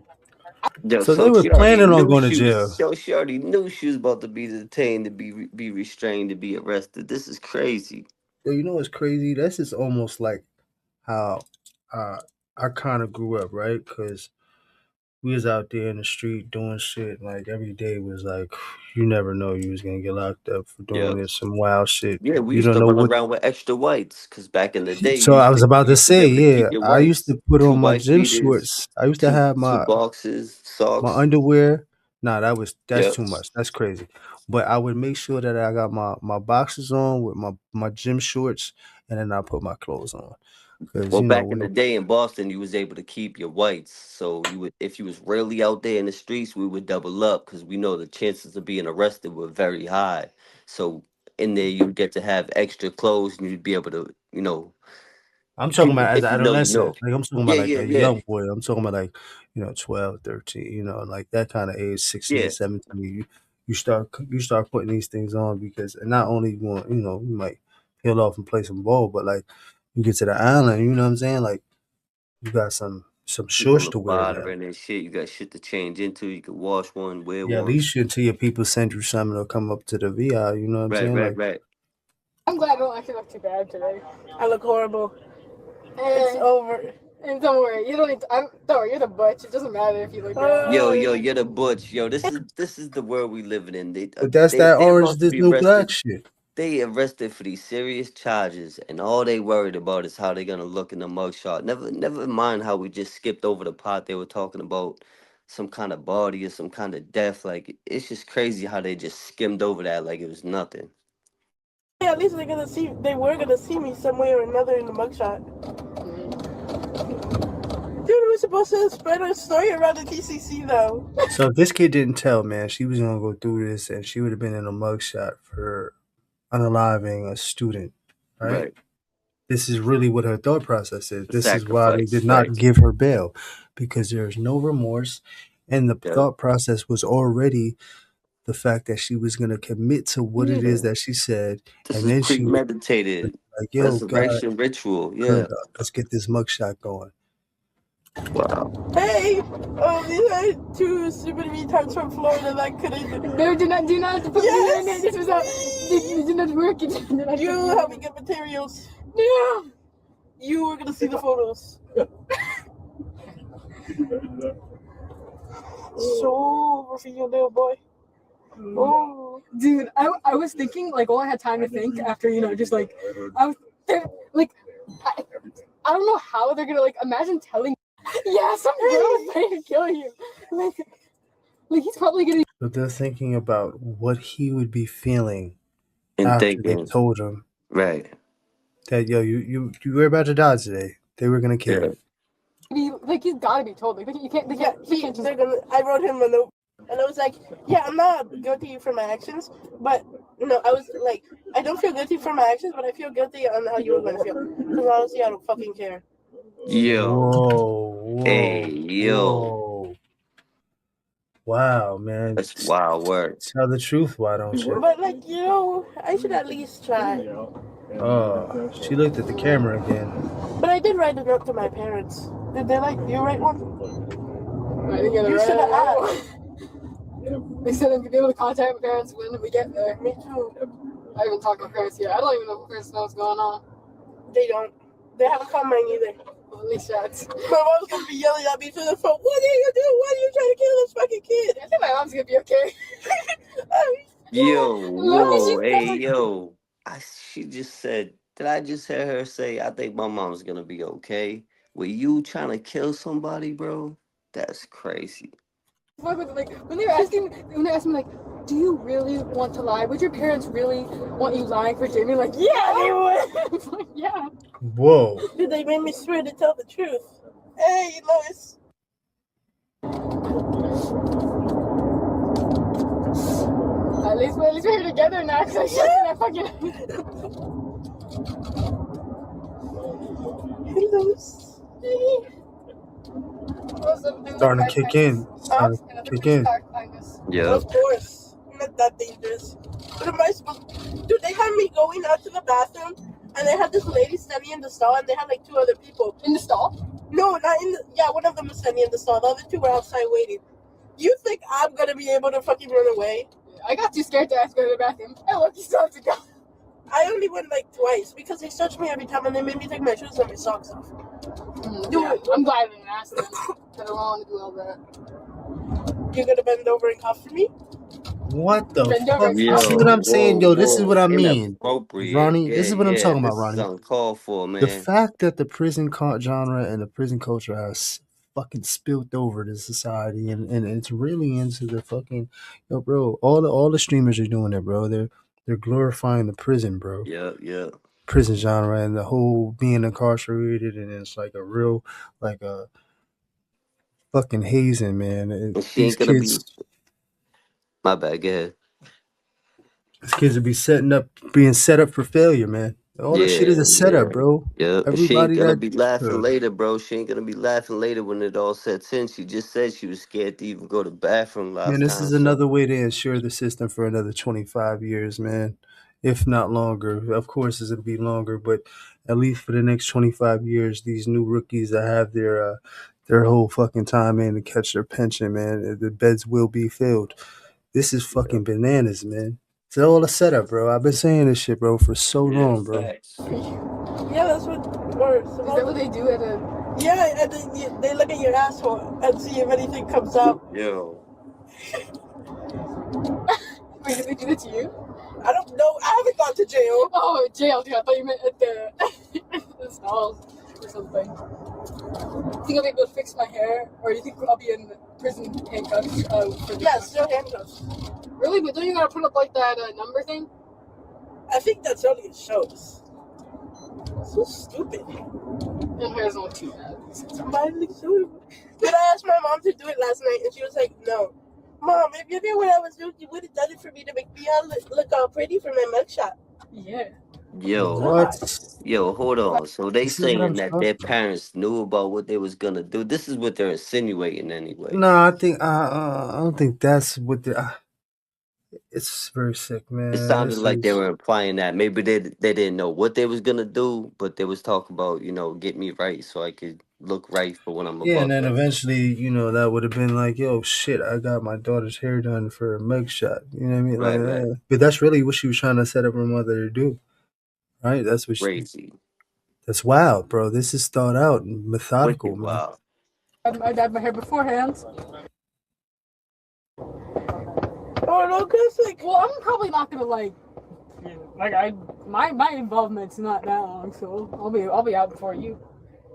Yo, So they were she already planning on knew going to she jail. was. Yo, she already knew she was about to be detained, to be restrained, to be arrested. This is crazy. Yo, you know what's crazy? This is almost like how I kind of grew up, right? Because we was out there in the street doing shit. Like every day was like, you never know you was gonna get locked up for doing Yeah. this some wild shit. Yeah, we You used don't to know run what. around with extra whites because back in the day, So I was about you to used to be say, able to keep yeah, your I used whites. to put Two on my white gym beaters, shorts. I used to two have two my boxes, socks. underwear. Nah, that's Yeah. too much. That's crazy. But I would make sure that I got my boxes on with my gym shorts, and then I put my clothes on. Because Well, you know back in we the day in Boston, you was able to keep your whites. So you would, if you was really out there in the streets, we would double up because we know the chances of being arrested were very high. So in there, you'd get to have extra clothes, and you'd be able to, I'm talking about as if an you know, you know. adolescent. Like I'm talking about Yeah, like yeah, a yeah, young boy. I'm talking about like, 12, 13, like that kind of age, 16, yeah. 17. You start putting these things on because and not only you want, you might peel off and play some ball, but like you get to the island, you know what I'm saying? Like you got some You on shorts the to wear water now. and shit. You got shit to change into. You could wash one, wear Yeah, at one. least until your people send you something to come up to the VI, you know what I'm Right, saying? right, Like right. I'm glad I don't actually look too bad today. I look horrible. It's It's over. And don't worry, you don't need to, don't worry, you're the butch. It doesn't matter if you look bad. Yo, you're the butch. Yo, this is the world we living in. But that's that They're orange about to this be new arrested. black shit. They arrested for these serious charges, and all they worried about is how they're gonna look in the mugshot. Never mind how we just skipped over the part they were talking about some kind of body or some kind of death. Like it's just crazy how they just skimmed over that like it was nothing. Yeah, at least they were gonna see me some way or another in the mugshot. Dude, we're supposed to spread our story around the TCC though. So if this kid didn't tell, man, she was gonna go through this, and she would have been in a mugshot for unaliving a student, right? Right. This is really what her thought process is. This is why they Sacrifice. did not Right. give her bail, because there's no remorse, and the Yeah. thought process was already the fact that she was gonna commit to what it is Yeah. that she said, This and is then she was premeditated like, "Yo, God, preservation ritual. Yeah. let's get this mugshot going." Wow. Hey, these are two stupid retards from Florida that couldn't. No, do not put me in it. This was not. This did not work. You help me get materials. Yeah. You were gonna see the photos. So over for you, little boy. Oh, Dude, I was thinking, like, all I had time to think after, just like, I was, like, I don't know how they're gonna, like, imagine telling, yeah, some girl is trying to kill you. Like he's probably gonna. But they're thinking about what he would be feeling And after they thinking. told him Right. that, yo, you were about to die today. They were gonna kill Yeah. you. Like he's gotta be told. Like you can't. They can't just. they're gonna. I wrote him a note, and I was like, "Yeah, I'm not guilty for my actions, but I was like, I don't feel guilty for my actions, but I feel guilty on how you were gonna feel. Because honestly, I don't fucking care." Yo. Whoa. Hey, yo. Whoa. Wow, man. That's wild work. Tell the truth, why don't you? But like, I should at least try. She looked at the camera again. But I did write a note to my parents. Did they like you write one? I didn't get it You right. should have asked. They said I'm gonna be able to contact my parents when we get there. Me too. I haven't talked to my parents yet. I don't even know if my parents know what's going on. They don't. They haven't called mine either. Holy shit. My mom's gonna be yelling at me through the phone. What are you doing? Why are you trying to kill this fucking kid? I think my mom's gonna be okay. Yo, whoa, hey, Like, yo. She just said, did I just hear her say, I think my mom's gonna be okay? Were you trying to kill somebody, bro? That's crazy. like when they're asking me like, do you really want to lie? Would your parents really want you lying for Jamie? Like, yeah, they would. Like, yeah. Whoa. Dude, they made me swear to tell the truth. Hey, Lois. At least we're here together now because I shut that fucking. Hey, Lois. Starting to kick in. Starting to kick in. Yeah. Of course. I'm not that dangerous. What am I supposed to... Dude, they had me going out to the bathroom, and they had this lady standing in the stall, and they had like two other people. In the stall? No, not in the... Yeah, one of them was standing in the stall. The other two were outside waiting. You think I'm gonna be able to fucking run away? I got too scared to ask to go to the bathroom. Hey, look, you still have to go. I only went like twice, because they searched me every time, and they made me take my shoes and my socks off. Yeah, I'm glad I didn't ask them. Because I don't want to do all that. You gonna bend over and cough for me? What the Bend over fuck? and You cough. see what I'm saying? Yo, this is what I mean. Inappropriate. Ronnie, this is what I'm talking about, This Ronnie. is uncalled for, man. The fact that the prison genre and the prison culture has fucking spilled over to society, and it's really into the fucking, yo, bro, all the streamers are doing it, bro. They're glorifying the prison, bro. Yeah. Prison genre and the whole being incarcerated, and it's like a real, like a fucking hazing, man. And she These ain't gonna kids, be. My bad. Go ahead. these kids will be being set up for failure, man. All this shit is a setup, bro. Yeah. She ain't Everybody gonna that be laughing later, bro. She ain't gonna be laughing later when it all sets in. She just said she was scared to even go to the bathroom last man, this time. is another way to ensure the system for another 25 years, man. If not longer. Of course, it'll be longer, but at least for the next 25 years, these new rookies that have their whole fucking time in to catch their pension, man, the beds will be filled. This is fucking bananas, man. It's all a setup, bro. I've been saying this shit, bro, for so long, bro. Facts. Yeah, that's what. Or Is that what they do at a? yeah, and they look at your asshole and see if anything comes up. Yo. Wait, did they do that to you? I don't know. I haven't gone to jail. Oh, jail. I thought you meant at the stalls or something. You think I'll be able to fix my hair, or you think I'll be in prison handcuffs? For Yeah, still handcuffs. Really? But don't you gotta put up like that number thing? I think that's only in shows. So stupid. And hair's only too bad. Mine looks so. But I asked my mom to do it last night, and she was like, "No, Mom, if you knew what I was doing, you would have done it for me to make me look all pretty for my mugshot." Yeah. Yo. What? Yo, hold on. So they You see what I'm saying that their parents knew about what they was gonna do. This is what they're insinuating anyway. No, I think I don't think that's what the. It's very sick, man. It sounded This like they is- were implying that maybe they didn't know what they was gonna do, but they was talking about, get me right so I could look right for what I'm Yeah, and about then to. eventually, that would have been like, yo, shit, I got my daughter's hair done for a mugshot. You know what I mean? Right, Like, right. but that's really what she was trying to set up her mother to do, right? That's what. Crazy. That's wild, bro. This is thought out and methodical, Wicked man. wild. I dyed my hair beforehand. Oh no, cause like, Well, I'm probably not gonna my involvement's not that long, so I'll be out before you.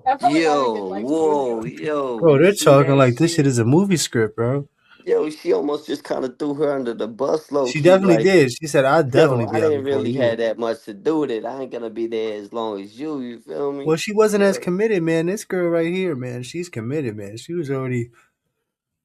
I probably haven't Yo, been, like, whoa, studio. yo. Bro, you they're see talking that like this shit shit? is a movie script, bro. Yo, she almost just kind of threw her under the bus low She key. definitely Like, did. She said, "I'll yo, definitely I be out didn't before really you." have that much to do with it. I ain't gonna be there as long as you. You feel me? Well, she wasn't as Yo, committed, man. This girl right here, man, she's committed, man. She was already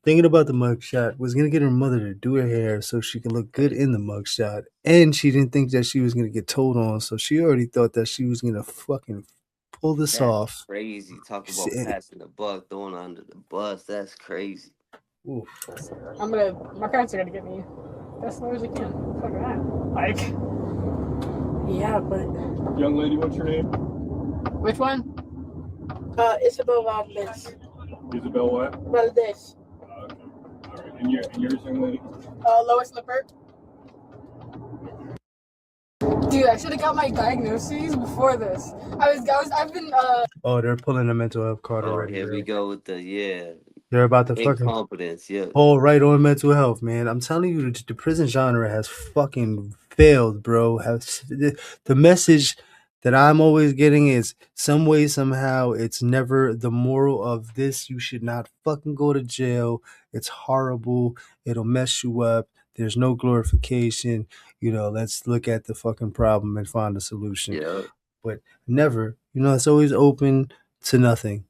thinking about the mugshot, was gonna get her mother to do her hair so she could look good in the mugshot, and she didn't think that she was gonna get told on, so she already thought that she was gonna fucking pull this that's off. crazy. Talk about Eh, passing the buck, throwing her under the bus. That's crazy. oof. My parents are gonna get me best lawyers they can. Fuck that. Like, yeah, but Young lady, what's your name? which one? Isabel Valdez. Isabel what? Valdez. Okay. All right. And yours, young lady? Lois Lippert. Dude, I should have got my diagnoses before this. I've been Oh, they're pulling a mental health card Oh, already, here we bro. go with the They're about to fucking incompetence. Yeah. pull right on mental health, man. I'm telling you, the prison genre has fucking failed, bro. The message that I'm always getting is some way, somehow, it's never the moral of this. You should not fucking go to jail. It's horrible. It'll mess you up. There's no glorification. Let's look at the fucking problem and find a solution. Yeah. But never, it's always open to nothing.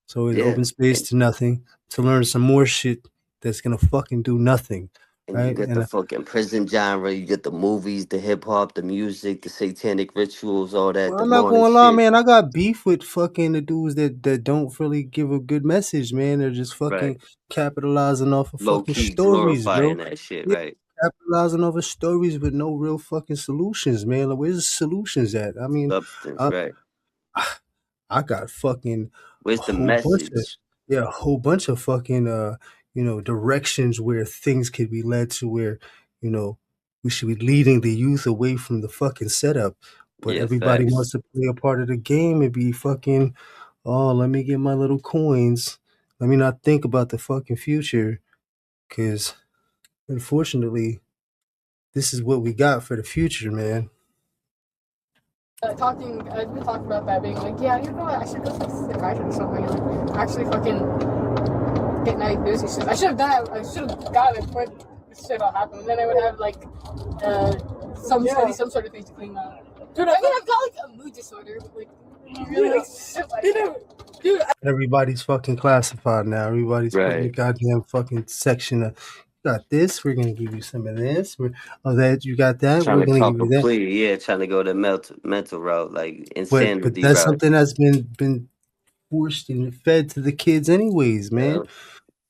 It's always Yeah. open space to nothing to learn some more shit that's gonna fucking do nothing. And you Right? get the fucking prison genre, you get the movies, the hip hop, the music, the satanic rituals, all that, Well, the I'm not morning gonna lie, shit. man. I got beef with fucking the dudes that don't really give a good message, man. They're just Right. fucking capitalizing off of Low fucking key stories, bro. glorifying that shit, Yeah, right? capitalizing off of stories with no real fucking solutions, man. Like, where's the solutions at? I mean, Substance, I, right? I got fucking a Where's the whole bunch of message? a whole bunch of fucking directions where things could be led to where, you know, we should be leading the youth away from the fucking setup. But Yeah, everybody facts. wants to play a part of the game and be fucking, oh, let me get my little coins. Let me not think about the fucking future. Cause unfortunately, this is what we got for the future, man. I've been talking about that being like, yeah, I should go to a psychiatrist or something and like actually fucking get diagnosis. I should have done it. I should have got it before this shit all happened. And then I would have like some sort of thing to clean up. Dude, I mean, I've got like a mood disorder, but like really like shit like that. Dude, Everybody's fucking classified now. Everybody's putting the Right. goddamn fucking section of, got this, we're gonna give you some of this. That you got that, Trying we're to gonna give cop a you that. plea, yeah, trying to go the mental route, like But insanity that's route. something that's been forced and fed to the kids anyways, man. Yeah.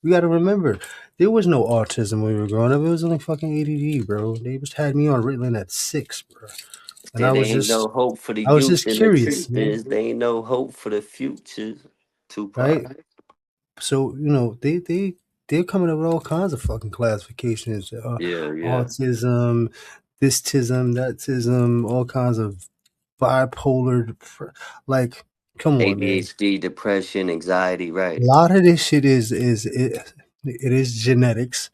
We gotta remember, there was no autism when we were growing up. It was only fucking ADD, bro. They just had me on Ritalin at 6, bro. And There ain't no hope for the I was youth, just and the curious, truth man. is, there ain't no hope for the future. Tupac. Right? So, they're coming up with all kinds of fucking classifications. Yeah. Autism, this tism, that tism, all kinds of bipolar, like, come on, man. ADHD, depression, anxiety, A right? lot of this shit it is genetics,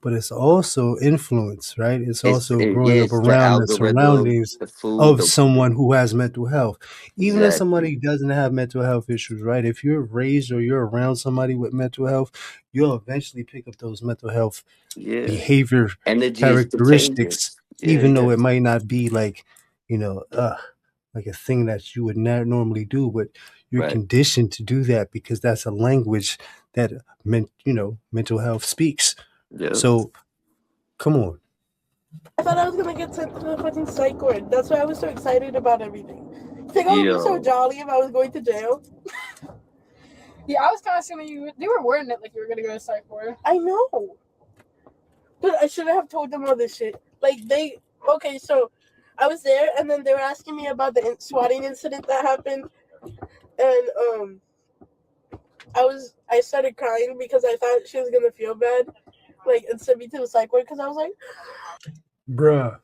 but it's also influence, right? It's also growing up It's the around the algorithm, surroundings the food, of someone who has mental health. Even if exactly. somebody doesn't have mental health issues, right? If you're raised or you're around somebody with mental health, you'll eventually pick up those mental health Yeah. behavior Energy is characteristics, contagious. Yeah, even though yeah. it might not be like, you know, like a thing that you would not normally do, but you're Right. conditioned to do that because that's a language that mental health speaks. Yeah. So come on. I thought I was gonna get sent to the fucking psych ward. That's why I was so excited about everything. Think I would be so Yo. jolly if I was going to jail. Yeah, I was kind of assuming they were wording it like you were gonna go to psych ward. I know. But I should have told them all this shit. Okay, so I was there, and then they were asking me about the swatting incident that happened, and I started crying because I thought she was gonna feel bad, like, and send me to the psych ward because I was like, Bruh.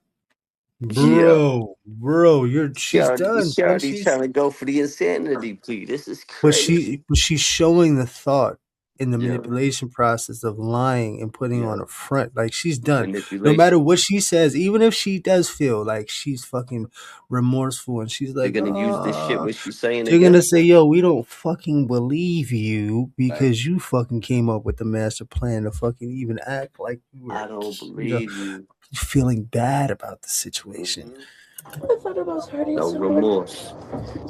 Yo. She's done, She son. already trying to go for the insanity plea. This is But crazy. she's showing the thought in the Yo. manipulation process of lying and putting on Yo. a front. Like she's done. No matter Manipulation. what she says, even if she does feel like she's fucking remorseful and she's They're like, gonna use this shit what she's saying they're gonna against say, her. yo, we don't fucking believe you Right. because you fucking came up with the master plan to fucking even act like you were, I don't believe you. feeling bad about the situation. Hmm. I thought about hurting No someone. remorse.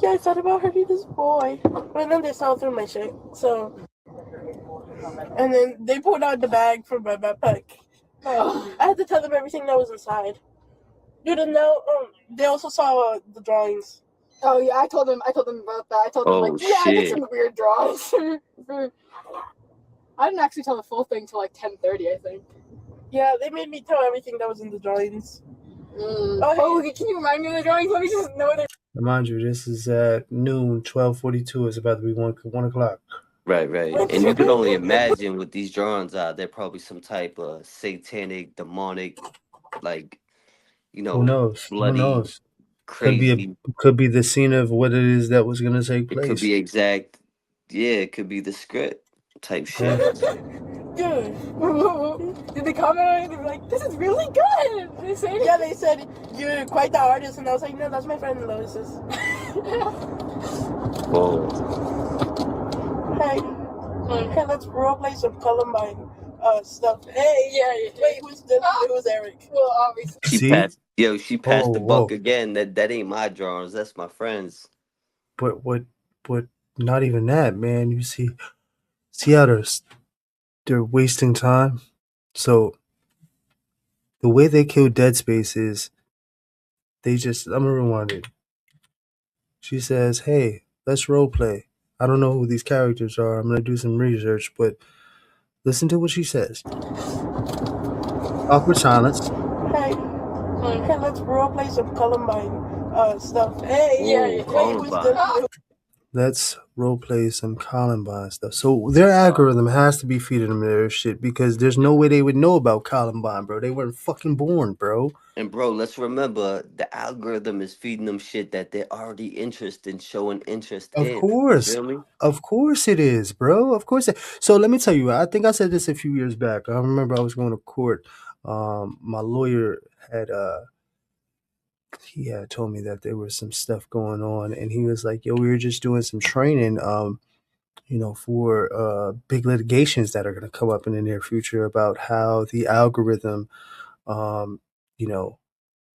Yeah, I thought about hurting this boy. But then they saw through my shit, so. And then they pulled out the bag from my backpack. I had to tell them everything that was inside. Dude, and now they also saw the drawings. Oh yeah, I told them about that. I told them like, Oh yeah, I did shit. some weird drawings. I didn't actually tell the full thing till like 10:30, I think. Yeah, they made me tell everything that was in the drawings. Oh, can you remind me of the drawings? Let me just know that. Remind you, this is at noon, 12:42. It's about to be 1 o'clock. Right, right. And you could only imagine what these drawings are. They're probably some type of satanic, demonic, like, Who knows? Who bloody, knows? crazy. Could be the scene of what it is that was gonna take It could place. be exact. Yeah, it could be the script type shit. Dude. Did they comment on it? They were like, this is really good. Did they say anything? Yeah, they said, you're quite the artist. And I was like, no, that's my friend Lois's. Whoa. Hey, let's roleplay some Columbine stuff. Hey, Yeah. wait, who's this? Who's Eric? Well, obviously. She passed the buck Whoa. again. That ain't my drawings. That's my friend's. But not even that, man. You see how they're wasting time. So the way they kill Dead Space is I'm gonna rewind it. She says, hey, let's role play. I don't know who these characters are. I'm gonna do some research, but listen to what she says. Awkward silence. Hey, let's roleplay some Columbine stuff. Hey, Whoa, wait, who's this? Let's role play some Columbine stuff. So their algorithm has to be feeding them their shit because there's no way they would know about Columbine, bro. They weren't fucking born, bro. And bro, let's remember the algorithm is feeding them shit that they're already interested in showing interest Of in. course. Feel me? Of course it is, bro. Of course. So let me tell you, I think I said this a few years back. I remember I was going to court. My lawyer had he had told me that there was some stuff going on, and he was like, yo, we were just doing some training for big litigations that are going to come up in the near future about how the algorithm you know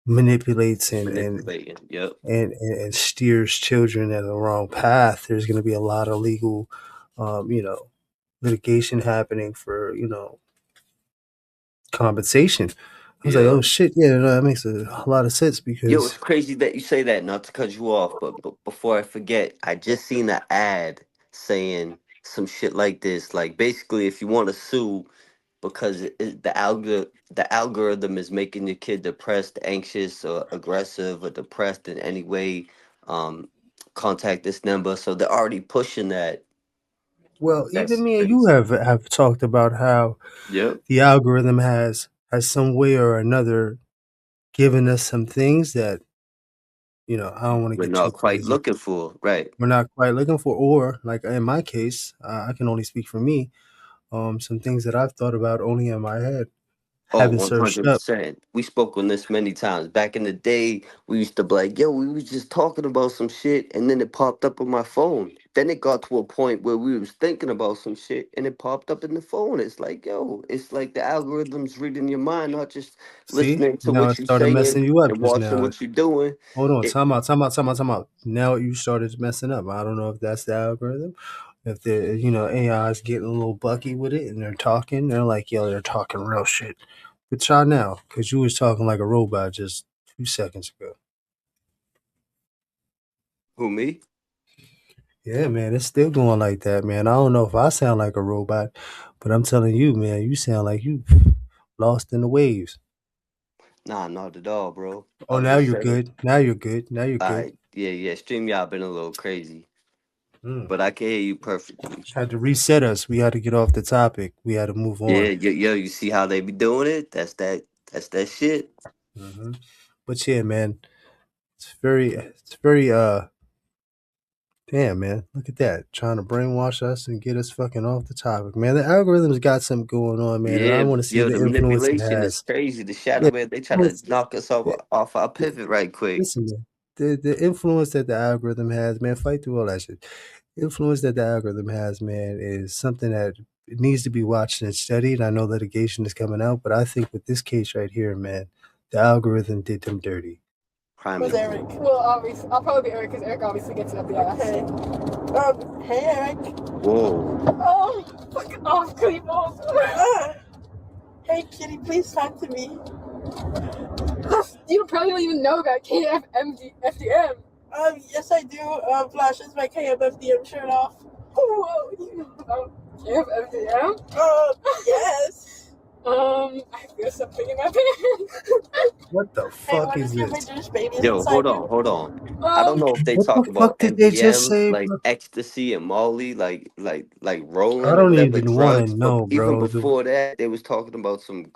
manipulates Manipulating. Yep. and steers children at the wrong path. There's going to be a lot of legal litigation happening for compensation. I was like, Yeah. oh shit, yeah, no, that makes a lot of sense Yo, because it's crazy that you say that, not to cut you off, but before I forget, I just seen an ad saying some shit like this. Like basically if you want to sue because the algorithm is making your kid depressed, anxious, or aggressive, or depressed in any way, um, contact this number. So they're already pushing that. well, even That's me and you crazy. have talked about how Yep. the algorithm has some way or another giving us some things that, I don't want to We're get too not quite crazy. looking for, right? We're not quite looking for, or like in my case, I can only speak for me. Some things that I've thought about only in my head Oh, haven't searched up. 100%. We spoke on this many times. Back in the day, we used to be like, yo, we was just talking about some shit, and then it popped up on my phone. Then it got to a point where we was thinking about some shit, and it popped up in the phone. It's like, yo, it's like the algorithm's reading your mind, not just See, listening to now what it you're started saying messing you up and just watching now. what you're doing. Hold on, It, time out. Now you started messing up. I don't know if that's the algorithm. If the AI is getting a little bucky with it and they're talking, they're like, yo, they're talking real shit. But try now, because you was talking like a robot just 2 seconds ago. who, me? Yeah, man, it's still going like that, man. I don't know if I sound like a robot, but I'm telling you, man, you sound like you lost in the waves. Nah, not at all, bro. I Oh, was now just you're saying. good. Now you're good. Now you're good. Yeah. StreamYard been a little crazy, Mm. but I can hear you perfectly. Had to reset us. We had to get off the topic. We had to move Yeah, on. you see how they be doing it? That's that shit. Hmm. But yeah, man, it's very, damn, man, look at that. Trying to brainwash us and get us fucking off the topic, man. The algorithm's got something going on, man, and I Yeah, want to see yo, the the influence it manipulation is has. crazy. The Yeah, shadow man, they try to influence- knock us yeah, off our pivot right quick. listen, man. The influence that the algorithm has, man, fight through all that shit. Influence that the algorithm has, man, is something that it needs to be watched and studied. I know litigation is coming out, but I think with this case right here, man, the algorithm did them dirty. Prime Who's Eric? example. Well, obviously, I'll probably be Eric because Eric obviously gets it up the ass. Okay. Hey, Eric. Whoa. Oh, fuck off, Cleveland. Hey, kitty, please talk to me. You probably don't even know about KFMDM. Yes, I do. Flashes my KMFDM shirt off. Whoa, you know about KFMDM? Yes. I feel something in my pants. What the Hey, fuck what is if your this? Jewish baby is Yo, inside you? hold on. I don't know if they What the talk about fuck did they just MDM, say, like bro? ecstasy and Molly, like I rolling or don't whatever even want to drugs. But know, even bro. before that, they was talking about some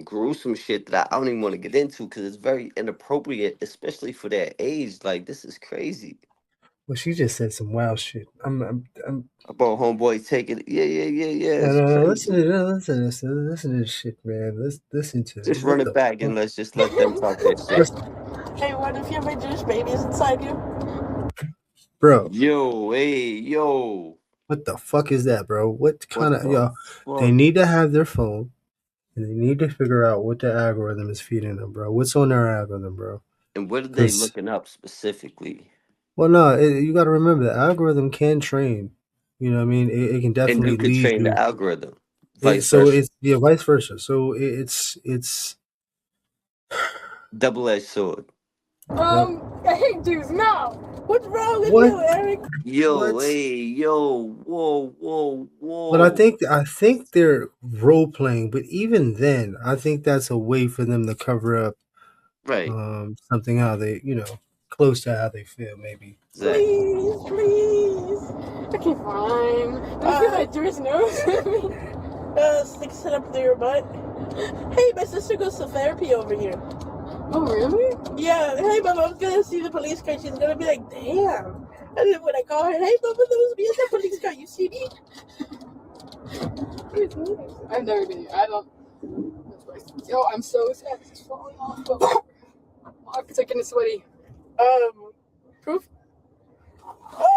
gruesome shit that I don't even want to get into because it's very inappropriate, especially for their age. Like this is crazy. Well, she just said some wild shit. I'm About homeboy taking it. Yeah. no, It's no, no, listen, crazy. listen to this shit, man. Listen to Just it. run What it the back fuck? and let's just let them talk their shit. Listen, Hey, what if your Jewish baby is inside you? bro, Yo, hey, yo. what the fuck is that, bro? What kind What of, the they fuck? need to have their phone and they need to figure out what the algorithm is feeding them, bro. What's on their algorithm, bro? And what are they Because, looking up specifically? well, no, you got to remember the algorithm can train. You know what I mean? It can And definitely who could lead train the you. algorithm? Vice So versa. it's, yeah, vice versa. So it's, Double-edged sword. yep. I hate Jews now. What's wrong with What? you, Eric? Yo, What? hey, yo, whoa, But I whoa. think they're role playing. But even then, I think that's a way for them to cover up Right, something how they close to how they feel maybe. exactly. Please. Okay, fine. Don't feel like Jewish knows me. Sticks it up through your butt. Hey, my sister goes to therapy over here. Oh, really? Yeah, hey, my mom's gonna see the police car. She's gonna be like, damn. And then when I call her, hey, mama, that was me in the police car. You see me? I've never been here. I don't. Yo, I'm so sad. This is falling off. It's like getting sweaty. Proof?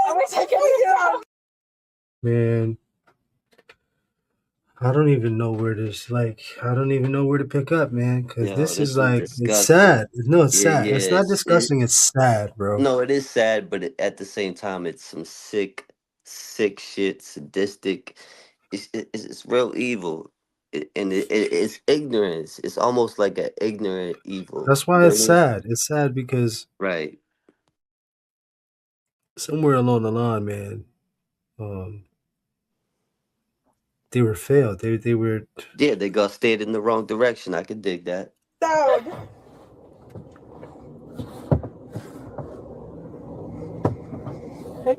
I'm taking it off. Man, I don't even know where this I don't even know where to pick up, man, because Yo, this is this is like it's disgusting. sad. No, it's Yeah, sad. It's not it, disgusting. It's sad, bro. no, it is sad, but at the same time, it's some sick shit, sadistic. It's real evil. It's ignorance. It's almost like an ignorant evil. That's You why know what it's I mean? sad. It's sad because Right. somewhere along the line, man, um, they were failed. They were. Yeah, they got steered in the wrong direction. I could dig that. Down. Hey.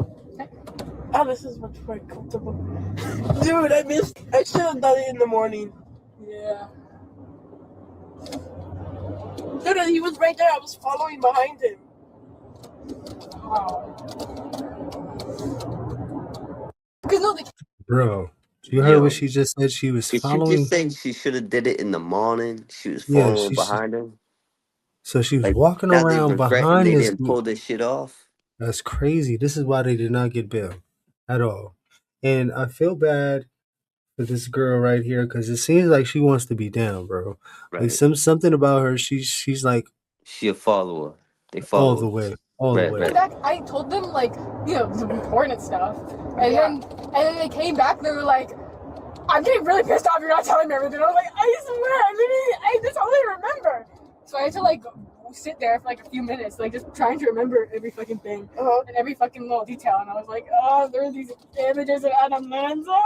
Oh, this is much more comfortable. Dude, I should have done it in the morning. Yeah. Dude, he was right there. I was following behind him. Because no, Bro, you heard what Yo, she just said? She was did you just following. say she should have did it in the morning? She was Yeah, following she behind him. so she was Like walking now they around regretting behind they this. didn't pull this shit off. That's crazy. This is why they did not get bail at all. And I feel bad for this girl right here because it seems like she wants to be down, bro. Like Right. something about her. She's like She a follower. They all the follow. way, all the Right, way. right. back, I told them like, some important stuff, and then they came back. They were like, "I'm getting really pissed off. You're not telling me everything." I was like, "I swear, I just only remember." So I had to like sit there for like a few minutes, like just trying to remember every fucking thing and every fucking little detail. And I was like, "Oh, there are these images of Adamanza."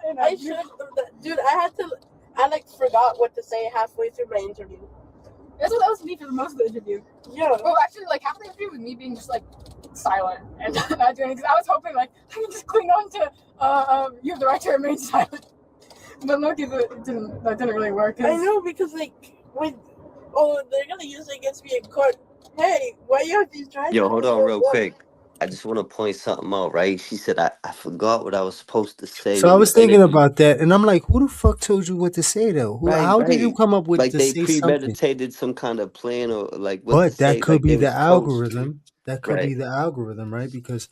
And I should, dude. I like forgot what to say halfway through my interview. That's what that was me for most of the interview. Yeah. Well, actually, like half the interview was me being just like silent and not doing it because I was hoping like I can just cling on to you have the right to remain silent. But look, that didn't really work. I know because like they're gonna use it against me in court. Hey, why you have these drives? Yo, hold on real quick. I just want to point something out, right? She said I forgot what I was supposed to say So I in was the thinking interview. about that, and I'm like, who the fuck told you what to say though? Right, How did you right. come up with Like to they say something? premeditated some kind of plan or like what to But that say. could Like be they the was coached. algorithm. That could be Right. the algorithm, right? Because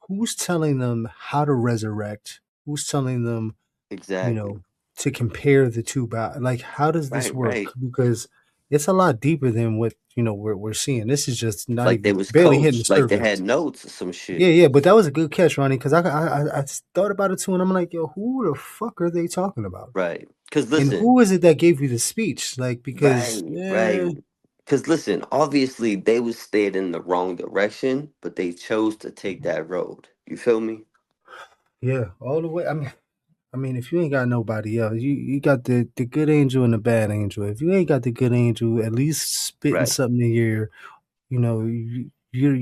who's telling them how to resurrect? Who's telling them, Exactly. to compare the two? Like, how does this Right, work? right. Because it's a lot deeper than what we're seeing. This is just not Like they even was barely hitting the coached. Like they surface. had notes or some Yeah, shit. yeah, but that was a good catch, Ronnie. Because I thought about it too, and I'm like, yo, who the fuck are they talking about? Right. Cause And listen. who is it that gave you the speech? Like, because Right, right. Because listen, obviously they was steered in the wrong direction, but they chose to take that road. You feel me? yeah, all the way. I mean, if you ain't got nobody else, you got the good angel and the bad angel. If you ain't got the good angel, at least spitting Right. something in your, you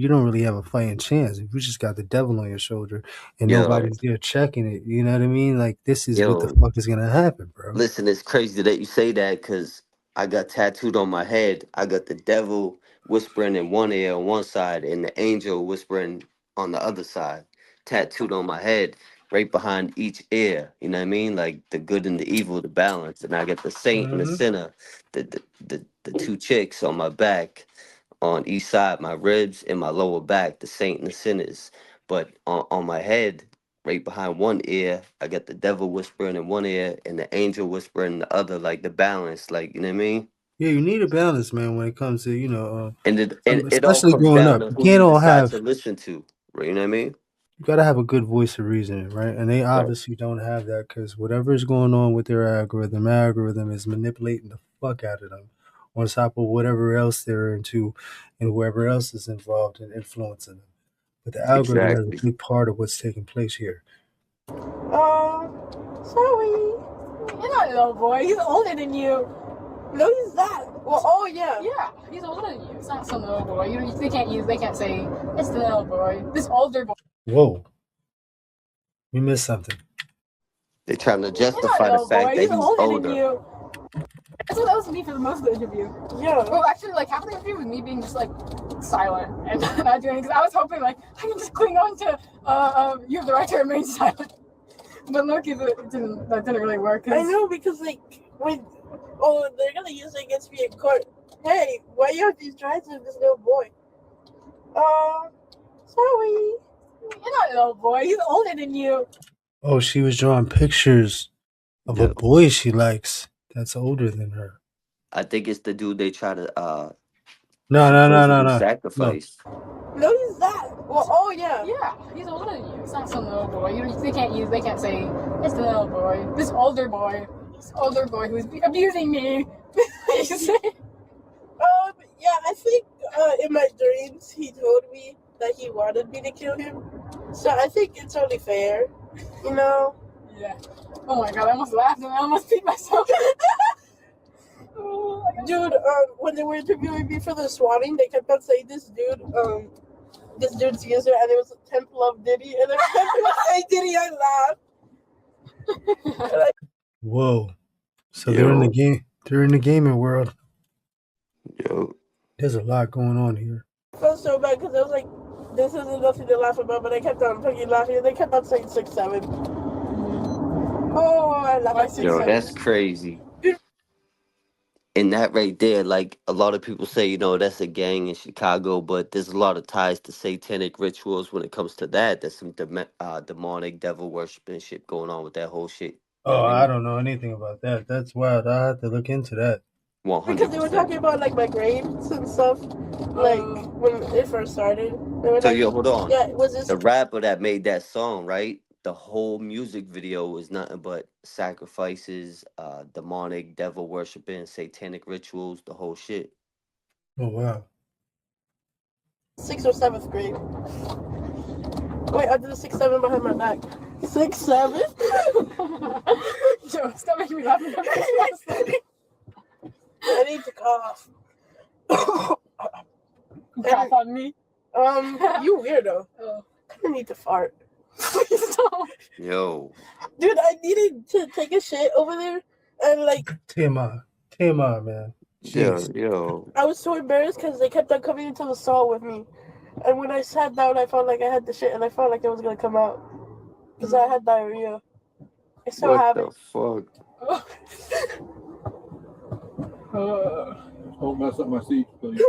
don't really have a fighting chance. If you just got the devil on your shoulder and Yo, nobody's there checking it, you know what I mean? Like, this is what the yo, fuck is gonna happen, bro. listen, it's crazy that you say that because I got tattooed on my head. I got the devil whispering in one ear on one side and the angel whispering on the other side, tattooed on my head, right behind each ear. You know what I mean? Like the good and the evil, the balance. And I got the saint in the Hmm. center, the two chicks on my back, on each side, my ribs and my lower back, the saint and the sinners. But on my head, right behind one ear, I got the devil whispering in one ear and the angel whispering in the other, like the balance, like you know what I mean? Yeah, you need a balance, man, when it comes to And it all especially comes growing down up. to You who can't you all decide have. to listen to, right? You know what I mean? You gotta have a good voice of reasoning, right? And they Right. obviously don't have that because whatever is going on with their algorithm is manipulating the fuck out of them, on top of whatever else they're into, and whoever else is involved in influencing them. But the algorithm has a Exactly. big part of what's taking place here. Sorry. You're not a little boy. He's older than you. No, he's not. Well, oh yeah. Yeah, he's older than you. It's not some little boy. They can't say it's the little boy. This older boy. Whoa, we missed something. They're trying to You're not a justify the little boy. fact that He's he's older than older. you. That's what that was me for most of the interview. Yeah. Well, actually, like half the interview was me being just like silent and not doing it because I was hoping like I can just cling on to you have the right to remain silent. But look, that didn't really work. I know because like they're gonna use it against me in court. Hey, why you have these drives with this little boy? Sorry. You're not a little boy. He's older than you. Oh, she was drawing pictures of a Yeah. boy she likes that's older than her. I think it's the dude they try to No. supposedly No. sacrifice. No, he's not. Well, oh yeah. Yeah, he's older than you. It's not some little boy. They can't say it's the little boy. This older boy who's abusing me. Yeah, I think in my dreams he told me that he wanted me to kill him. So I think it's only fair, you know. Yeah. Oh my god, I almost laughed and I almost peed myself. Dude, when they were interviewing me for the swatting, they kept on saying this dude's user, and it was a Temple of Diddy, and every time people say Diddy, I laugh. Whoa. So they're in the Yo. game. They're in the gaming world. Yo, There's a lot going on here. I felt so bad because I was like, this isn't nothing to laugh about, but I kept on fucking laughing, and they kept on saying 6'7". Oh, I love my 6'7". yo, that's crazy. And that right there, like a lot of people say, that's a gang in Chicago, but there's a lot of ties to satanic rituals when it comes to that. There's some demonic devil worshiping shit going on with that whole shit. You know Oh, what I I mean? don't know anything about that. That's wild. I have to look into that. Because they were 100%. talking about like my grades and stuff, like when it first started. They were So, like, yo, hold on. yeah, was this? The rapper that made that song, right? The whole music video was nothing but sacrifices, demonic devil worshiping, satanic rituals, the whole shit. Oh wow. 6th or 7th grade. Wait, I did a 6'7" behind my back. 6'7"? Joe, stop making me laugh. I need to cough. Cough on me. You weirdo. Oh. I need to fart. Please don't. Yo. Dude, I needed to take a shit over there, and like TMI, man. Jeez. Yo. I was so embarrassed because they kept on coming into the stall with me, and when I sat down, I felt like I had the shit, and I felt like it was gonna come out because I had diarrhea. I still What have the it. fuck? Don't mess up my seat, please.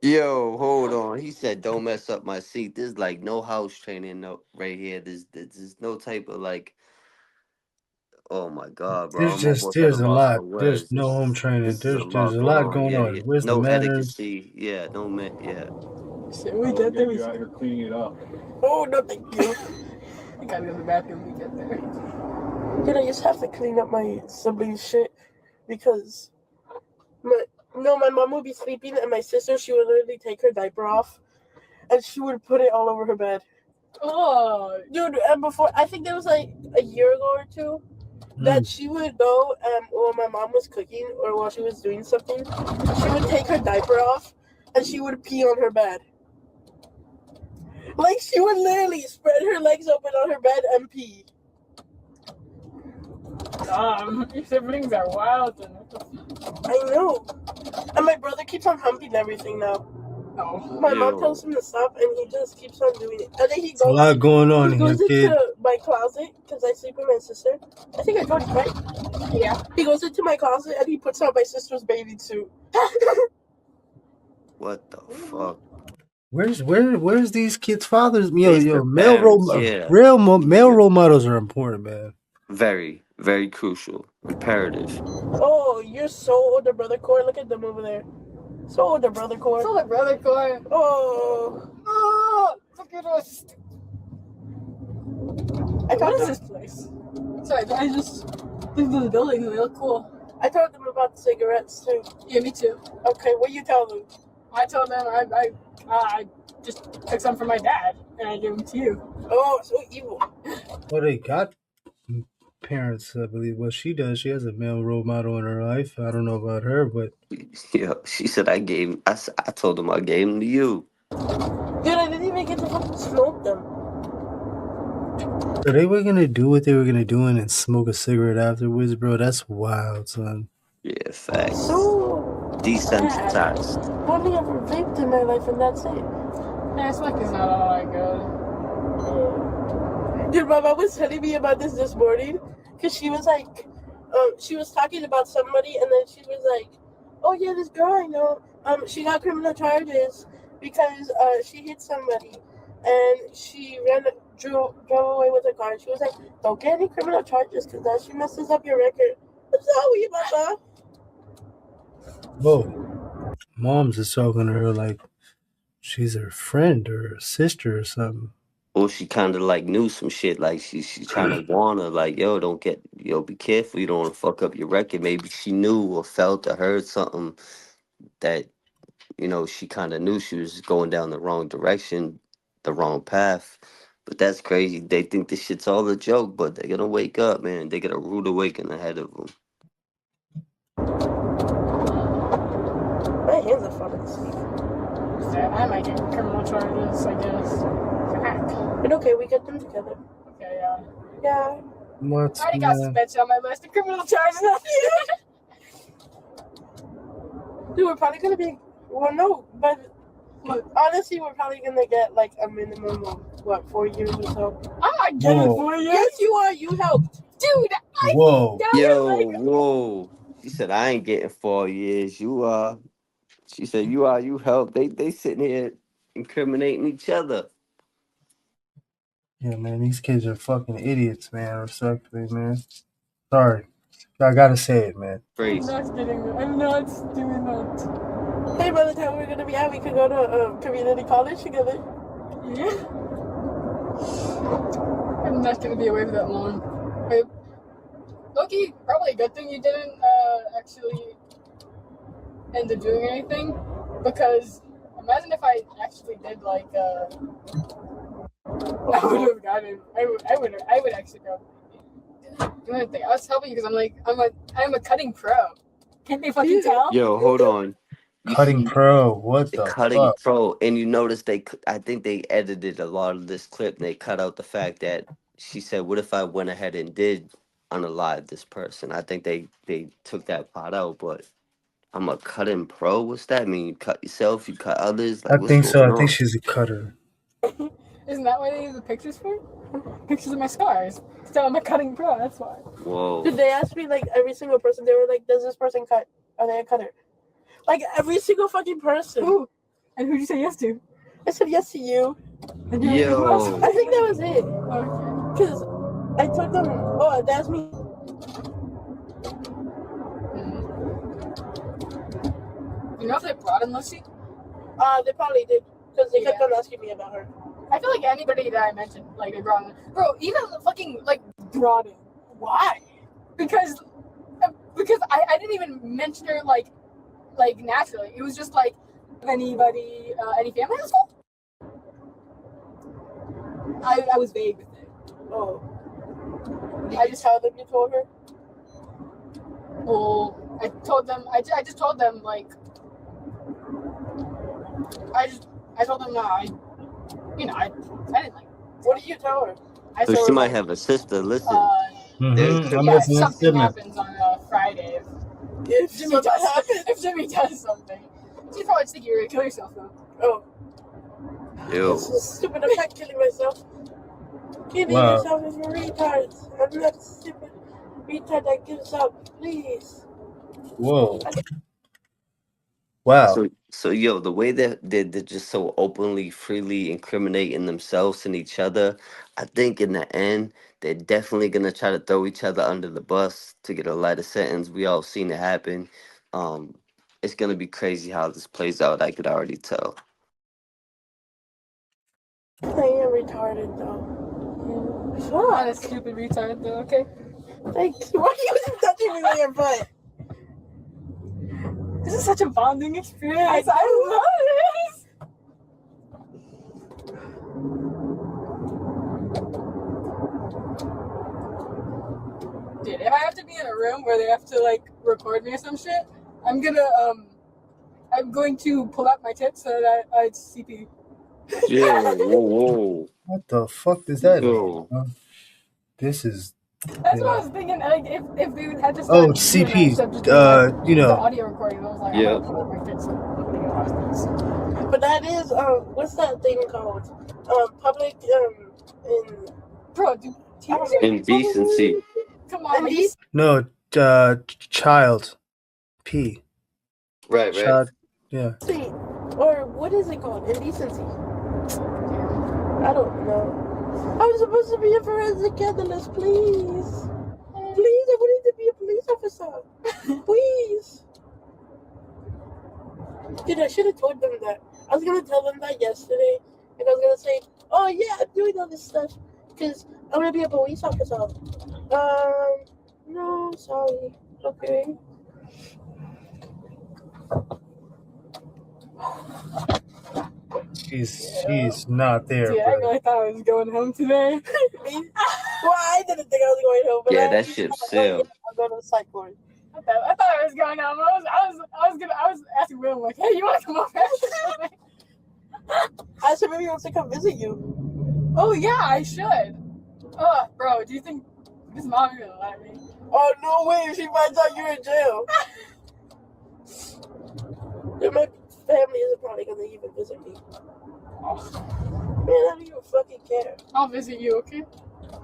Yo, hold on. He said, "Don't mess up my seat." There's like no house training right here. There's no type of like. Oh my God, bro! I'm almost at a There's a loss for lot. There's words. no home training. This is a There's lot a going lot on. going Yeah, on. yeah. Where's the No manners? etiquette. Yeah, no man. Yeah. Shit, we I'll get there. get you out here cleaning it up. Oh no, thank you. We gotta go to the bathroom. We get there. Dude, I just have to clean up my siblings' shit because my mom would be sleeping and my sister, she would literally take her diaper off and she would put it all over her bed. Oh, Dude, and before, I think there was like a year ago or two that she would go while my mom was cooking or while she was doing something, she would take her diaper off and she would pee on her bed. Like she would literally spread her legs open on her bed and pee. your siblings are wild. I know. And my brother keeps on humping everything now. Oh. My mom tells him to stop, and he just keeps on doing it. And then he goes. A lot going on he here, goes kid. into my closet because I sleep with my sister. I think I told you, right? Yeah. He goes into my closet and he puts on my sister's bathing suit. What the fuck? Where's these kids' fathers? It's Yo, the male parents, yeah. male role models are important, man. Very, very crucial, imperative. Oh, you're so older, brother Core. Look at them over there. So older, brother Core. So the brother Core. Oh, look at us. What is this place? Sorry, I just looked at the buildings and they look cool. I told them about the cigarettes too. Yeah, me too. Okay, what you tell them? I told them I just took some from my dad and I gave them to you. Oh, so evil. Well, they got parents, I believe. Well, she does. She has a male role model in her life. I don't know about her, but Yeah, she said I told him I gave him to you. Dude, I didn't even get to fucking smoke them. so they were gonna do what they were gonna do and then smoke a cigarette afterwards, bro. That's wild, son. Yeah, facts. So Desensitized. I've only ever vaped in my life, and that's it. Yeah, smoking's not all that good. Dude, my mom was telling me about this morning because she was like, she was talking about somebody, and then she was like, "Oh yeah, this girl I know, she got criminal charges because she hit somebody, and she drove away with a car." And she was like, "Don't get any criminal charges because that she messes up your record." I'm sorry, Mama. Whoa, mom's is talking to her like she's her friend or her sister or something. Or she kind of like knew some shit. Like she trying to warn her, like, yo, be careful. You don't want to fuck up your record. Maybe she knew or felt or heard something that, she kind of knew she was going down the wrong direction, the wrong path. But that's crazy. They think this shit's all a joke, but they're going to wake up, man. They got a rude awakening ahead of them. My hands are falling asleep. Yeah, I might get criminal charges, I guess. But okay, we get them together. Okay, yeah. Yeah. What? I already got suspension on my list of criminal charges. Dude, we're probably gonna be. Well, no, but honestly, we're probably gonna get like a minimum of what 4 years or so. I'm not getting Whoa. 4 years. Yes, you are. You helped. Dude, Whoa. Whoa. She said, I ain't getting 4 years. You are. She said, you are, you help. They sitting here incriminating each other. Yeah, man, these kids are fucking idiots, man. Respectfully, man. Sorry. I gotta say it, man. I'm Crazy. not getting that. I'm not doing that. Hey, by the time we're gonna be out, we could go to community college together. Yeah. I'm not gonna be away for that long. Wait, Loki, probably a good thing you didn't actually end up doing anything, because imagine if I actually did like I would have gotten. I would actually go. Do anything. I was helping you because I'm a cutting pro. Can't they fucking tell? Yo, hold on. You Cutting see pro. What the the cutting fuck? pro, and you notice I think they edited a lot of this clip, and they cut out the fact that she said, "What if I went ahead and did unalive this person?" I think they took that part out, but I'm a cutting pro. What's that mean? You cut yourself, you cut others. I Like, what's think so. going I think on? she's a cutter. Isn't that why they use the pictures for? Pictures of my scars. So I'm a cutting pro. That's why. Whoa. Did they ask me like every single person? They were like, "Does this person cut? Are they a cutter?" Like every single fucking person. Who? And who'd you say yes to? I said yes to you. And who else? Yo. I think that was it. Okay. Cause I told them, "Oh, that's me." You know if they brought in Lucy? They probably did. Cause they kept Yeah. on asking me about her. I feel like anybody that I mentioned, like they brought in. Bro, even fucking like brought in. Why? Because I didn't even mention her like naturally. It was just like anybody, any family in school. I was vague with it. Oh. I just told them you told her. Well, I told them. I just told them like. I told them I didn't like. What did you tell her? I So told she her, might like, have a sister. Listen. Mm-hmm. I'm yeah, if listening. something Sibling. happens on Friday, If if Jimmy does something, she'd probably think you're gonna kill yourself though. Oh. Yo. This is stupid. I'm not killing myself. Killing Wow. yourself is for retards. I'm not a stupid retard that gives up. Please. Whoa. Wow. So yo, the way that they're just so openly, freely incriminating themselves and each other, I think in the end, they're definitely gonna try to throw each other under the bus to get a lighter sentence. We all seen it happen. It's gonna be crazy how this plays out. I could already tell. I am retarded though. I'm not a stupid retard though. Okay. Like, why are you touching me with your butt? This is such a bonding experience. I love this. Dude, if I have to be in a room where they have to like record me or some shit, I'm going to pull out my tits so that I CP. Yeah, whoa. What the fuck does that mean? Yo. This is. That's what I was thinking. Like, if they would have to start Oh, CP. You the know. audio recording, I was like, Yeah. I'm gonna pull out my tits so nobody can watch this. But that is what's that thing called? Public Bro, dude, Indecency. come on, like, Indecent? No. Child. P. Right. Child. Yeah. Or what is it called? Indecency. I don't know. I'm supposed to be a forensic analyst, please. Please, I wanted to be a police officer. Please. Dude, I should have told them that. I was gonna tell them that yesterday, and I was gonna say, "Oh yeah, I'm doing all this stuff because I'm gonna be a police officer." No, sorry. Okay. She's not there. dude, I Bro. really thought I was going home today. Well, I didn't think I was going home, but Yeah, I that shit's sealed. I'm going to the psych ward. I thought I was going home. I was asking Will, like, hey, you want to come over? I said maybe he wants to come visit you. Oh yeah, I should. Oh, bro, do you think his mom is gonna let me? Oh no way! If she finds out you're in jail. Dude, my family isn't probably gonna even visit me. Man, I don't even fucking care. I'll visit you, okay?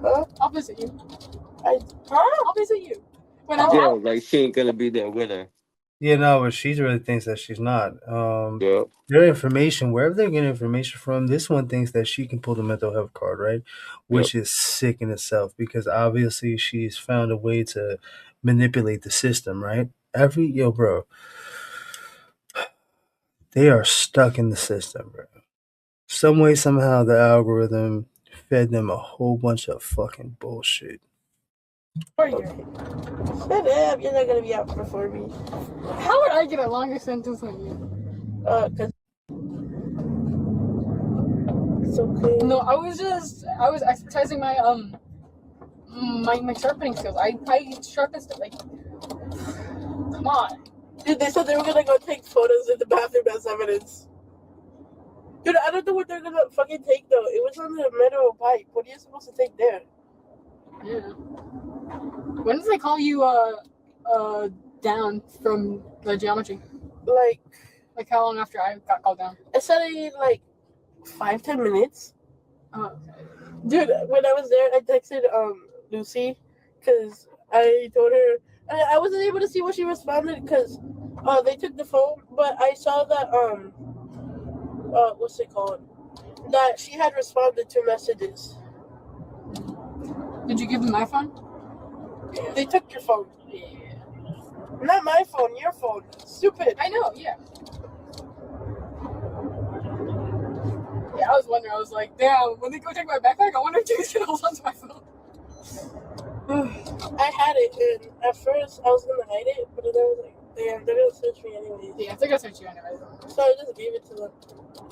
Huh? I'll visit you. Huh? I'll visit you. When Yeah, I'm out. like she ain't gonna be there with her. Yeah, no, but she really thinks that she's not. Yeah. Their information, wherever they're getting information from, this one thinks that she can pull the mental health card, right? Yep. Which is sick in itself because obviously she's found a way to manipulate the system, right? Bro, they are stuck in the system, bro. Some way, somehow, the algorithm fed them a whole bunch of fucking bullshit. Shut up, you're not gonna be out before me. How would I get a longer sentence than you? Cause it's okay. No, I was exercising my my sharpening skills. I sharpened stuff like come on. Dude, they said they were gonna go take photos in the bathroom as evidence. Dude, I don't know what they're gonna fucking take though. It was on the metal pipe. What are you supposed to take there? Yeah. When did they call you down from the geometry? Like how long after I got called down? I said in like 5-10 minutes. Oh. Dude, when I was there, I texted Lucy because I told her I wasn't able to see what she responded because they took the phone, but I saw that what's it called? That she had responded to messages. Did you give them my phone? They took your phone. Yeah. Not my phone, your phone. Stupid. I know, yeah. Yeah, I was wondering. I was like, damn, when they go take my backpack, I wonder if James can hold on to my phone. I had it, and at first I was gonna hide it, but then I was like, damn, they're gonna search me anyways. Yeah, they're gonna search you anyway. So I just gave it to them.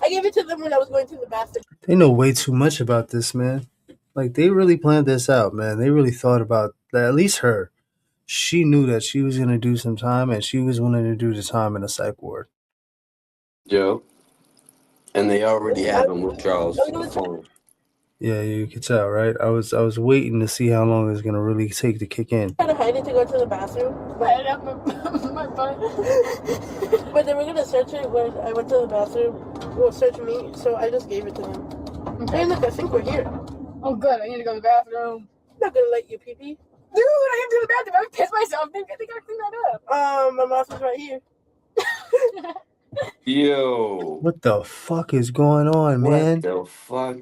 I gave it to them when I was going to the bathroom. They know way too much about this, man. Like, they really planned this out, man. They really thought about that. At least her. She knew that she was going to do some time, and she was willing to do the time in a psych ward. Yep. And they already have him withdrawals to the phone. Yeah, you could tell, right? I was waiting to see how long it's going to really take to kick in. I tried to hide it to go to the bathroom, I had up my butt. but they were gonna search it when I went to the bathroom. Well, search me, so I just gave it to them. Okay. Hey, look, I think we're here. Oh, good. I need to go to the bathroom. I'm not gonna let you pee-pee. Dude, I have to go to the bathroom. I pissed myself. I think I clean that up. My mouth is right here. Yo. What the fuck is going on, man? What the fuck?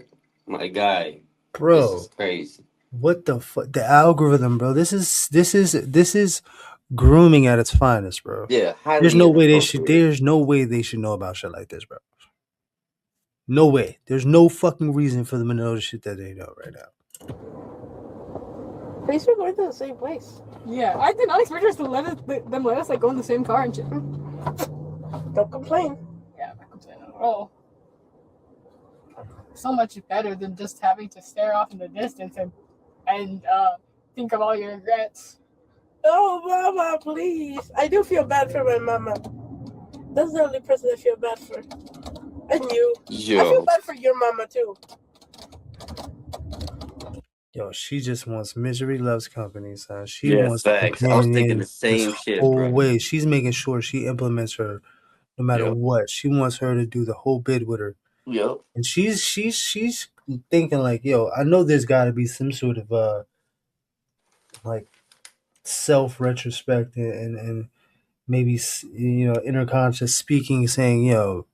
My guy. Bro. This is crazy. What the fuck? The algorithm, bro. This is grooming at its finest, bro. Yeah. There's no way they should know about shit like this, bro. No way. There's no fucking reason for them to know the shit that they know right now. At least we're going to the same place. Yeah, I did not expect us to let us like go in the same car and shit. Don't complain. Yeah, I'm not complaining at all. So much better than just having to stare off in the distance and think of all your regrets. Oh, mama, please. I do feel bad for my mama. That's the only person I feel bad for. And you. Yo. I feel bad for your mama, too. Yo, she just wants misery loves company, son. She Yeah, wants facts. I was thinking the companions same this shit, whole bro. way. She's making sure she implements her no matter Yep. what. She wants her to do the whole bid with her. Yep. And she's thinking like, yo, I know there's got to be some sort of like self-retrospect and maybe, inner conscious speaking, saying, yo,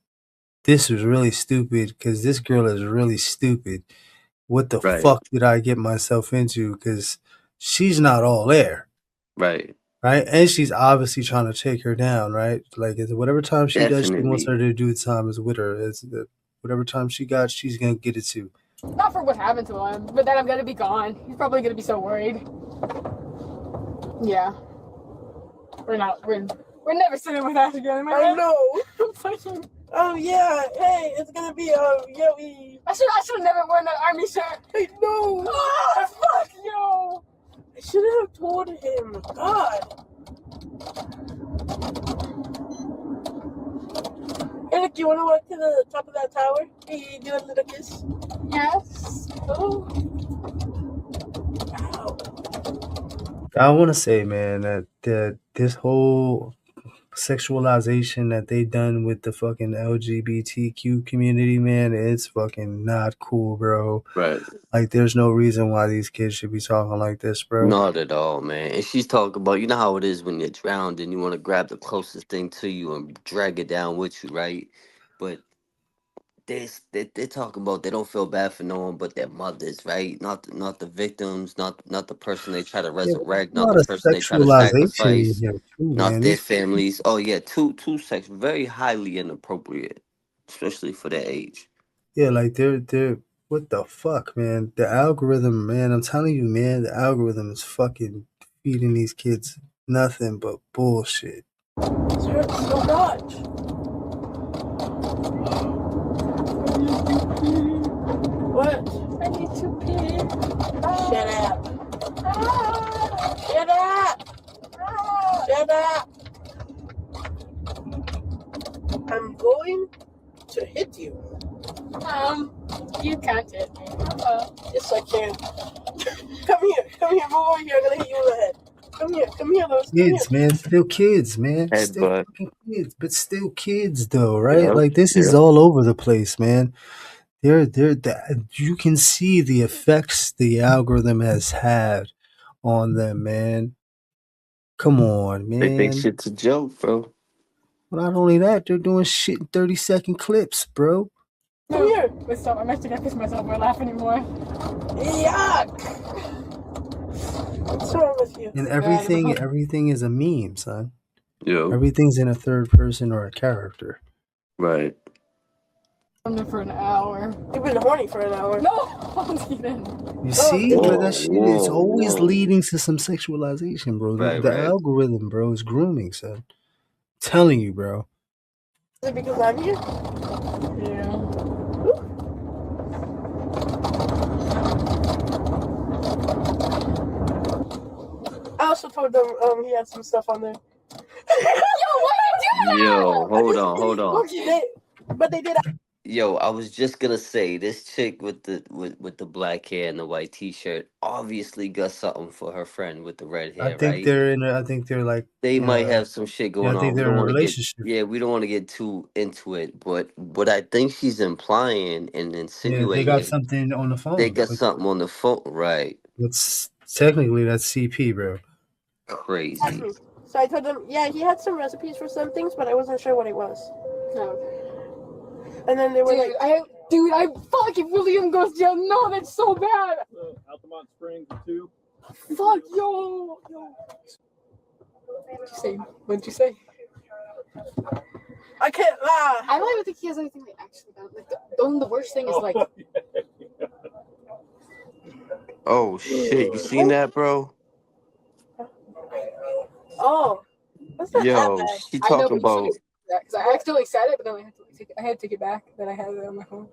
this was really stupid because this girl is really stupid. What the Right. fuck did I get myself into? Because she's not all there. Right. Right? And she's obviously trying to take her down, right? Like, whatever time she does, she wants her to do the time is with her. Whatever time she got, she's going to get it too. Not for what happened to him, but then I'm gonna be gone. He's probably gonna be so worried. Yeah. We're never sitting with that again, am I I right? know. Oh, yeah. Hey, it's going to be, Yoey. I should have never worn that army shirt. I know. Oh, fuck, yo. I should have told him. God. Hey, look, you want to walk to the top of that tower? Hey, do a little kiss? Yes. Oh. Ow. I want to say, man, that this whole sexualization that they done with the fucking LGBTQ community, man, it's fucking not cool, bro. Right. Like, there's no reason why these kids should be talking like this, bro. Not at all, man. And she's talking about, you know how it is when you're drowned and you want to grab the closest thing to you and drag it down with you, right? But they're talking about they don't feel bad for no one but their mothers, right? Not the victims, not the person they try to Yeah, resurrect, a not lot the of person they try to sexualization in sacrifice, here too, not man. their These families. Oh yeah, two sex, very highly inappropriate, especially for their age. Yeah, like they're what the fuck, man? The algorithm, man, I'm telling you, man, the algorithm is fucking feeding these kids nothing but bullshit. Sir, so much. What? I need to pee. Shut up. Shut up. Shut up. I'm going to hit you. You can't hit me. Yes, I can. Come here, move over here. I'm gonna hit you in the head. Come here, Lewis. Come Kids, here. man, still kids, man. Still Headbutt. fucking kids, but still kids though, right? Yep. Like this is Yep. all over the place, man. You can see the effects the algorithm has had on them, man. Come on, They think man. shit's a joke, bro. Not only that, they're doing shit in 30-second clips, bro. Come here. Wait, stop. I'm actually gonna piss myself. We're laughing anymore. Yuck. What's wrong with you? And everything is a meme, son. Yo. Everything's in a third person or a character. Right. I'm there for an hour. You've been horny for an hour. No, Steven. You see, Whoa, but that shit is always whoa. leading to some sexualization, bro. Right, The right. algorithm, bro, is grooming, son. Telling you, bro. Is it because I'm here? Yeah. I also told them he had some stuff on there. Yo, hold on. But they did. Yo, I was just gonna say this chick with the black hair and the white t-shirt obviously got something for her friend with the red hair, right? I think they're like They might have some shit yeah, going I think on. We they're don't in a want to relationship. we don't want to get too into it, but what I think she's implying and Yeah, insinuating, they got something on the phone. they got something on the phone, right? It's technically that's CP, bro. Crazy. So I told them, yeah, he had some recipes for some things, but I wasn't sure what it was. Okay. And then they were Dude, I fuck if William goes to jail. No, that's so bad. Altamont Springs 2. Fuck, yo. What'd you say? I can't lie. I don't even think he has anything like actually done. Like the worst thing is like. Oh shit, you seen that, bro? Oh, that's not Yo, that bad. she I know, talking but you about shouldn't that because I accidentally said it, but then I had to take it back. Then I had it on my phone.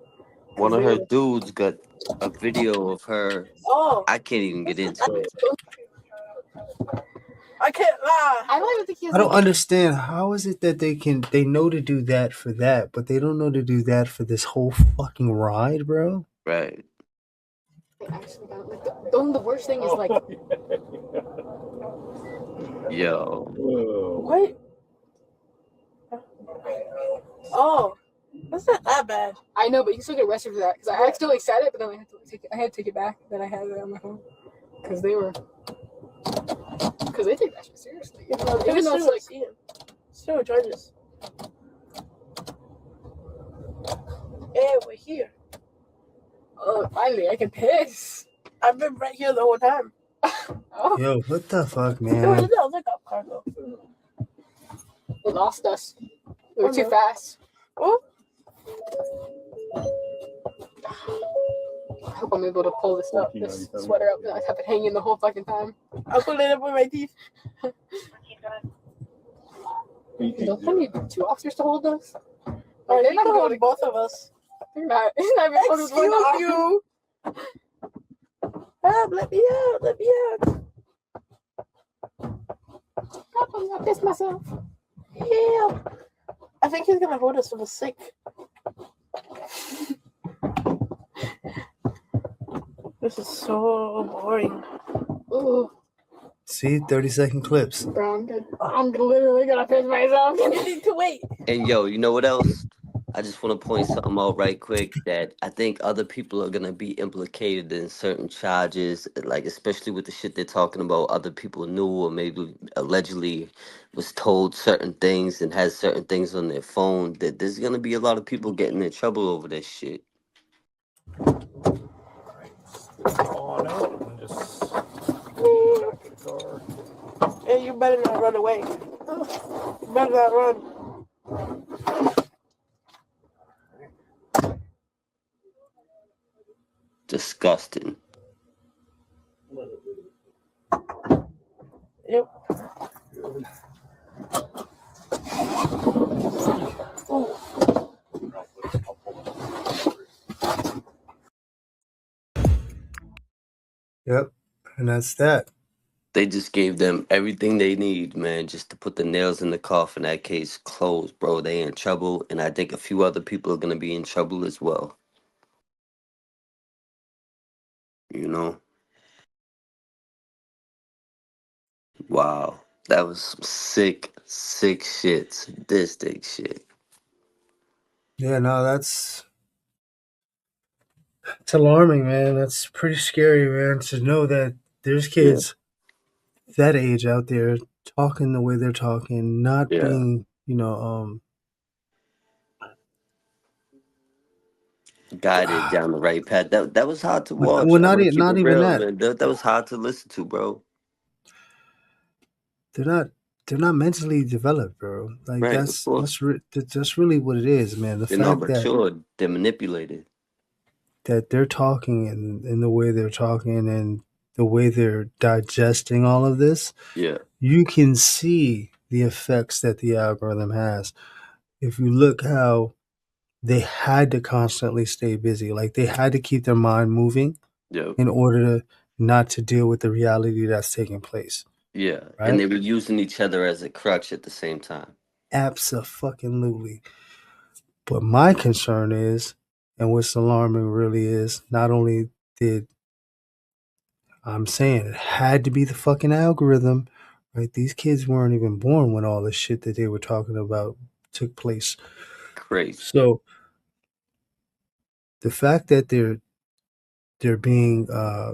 one of her dudes got a video of her. Oh, I can't even get into it. I can't lie. I don't even think he has. I don't understand how is it that they know to do that for that, but they don't know to do that for this whole fucking ride, bro. Right. Actually done. Like the worst thing is like. Yo. What? Oh, that's not that bad. I know, but you can still get arrested for that because I accidentally said it, but then I had to take it back. Then I had it on my phone because they take that shit seriously. Even though it's like still charges. Hey, we're here. Oh, finally I can piss. I've been right here the whole time. Oh, Yo, what the fuck, It man? was a pickup cargo. they lost us. We were Oh, too no. fast. Oh, I hope I'm able to pull this sweater up and not have it hanging the whole fucking time. I'll put it up with my teeth. Don't need two officers to hold us. Or they're they not can going hold both of us. They're not. It's not even close to one Excuse arm. you. Let me out. Let me out. I'm gonna piss myself. Help. I think he's gonna hold us for the sick. This is so boring. Ooh. See, 30-second clips. Bro, I'm literally gonna piss myself. You need to wait. And yo, you know what else? I just want to point something out right quick that I think other people are gonna be implicated in certain charges, like especially with the shit they're talking about. Other people knew or maybe allegedly was told certain things and has certain things on their phone. That there's gonna be a lot of people getting in trouble over this shit. On out and just back to the car. And you better not run away. You better not run. Disgusting. Yep. Yep, and that's that. They just gave them everything they need, man, just to put the nails in the coffin. That case closed, bro. They in trouble, and I think a few other people are gonna be in trouble as well. You know? Wow. That was some sick, sick shit. Sadistic shit. Yeah, no, it's alarming, man. That's pretty scary, man, to know that there's Yeah. kids that age out there talking the way they're talking, not Yeah. being, Guided down the right path. That was hard to watch. well, I'm gonna keep not it even real, that. man. That was hard to listen to, bro. They're not they're not mentally developed, bro. Like Right, of course. that's really what it is, man. The They're not fact matured. They're manipulated. that they're talking in the way they're talking and the way they're digesting all of this, Yeah. you can see the effects that the algorithm has. If you look how they had to constantly stay busy, like they had to keep their mind moving Yeah. in order to not to deal with the reality that's taking place, Yeah. And right? they were using each other as a crutch at the same time. Abso-fucking-lutely. But my concern is, and what's alarming really is, not only did I'm saying it had to be the fucking algorithm, right? These kids weren't even born when all the shit that they were talking about took place. Crazy. So the fact that they're being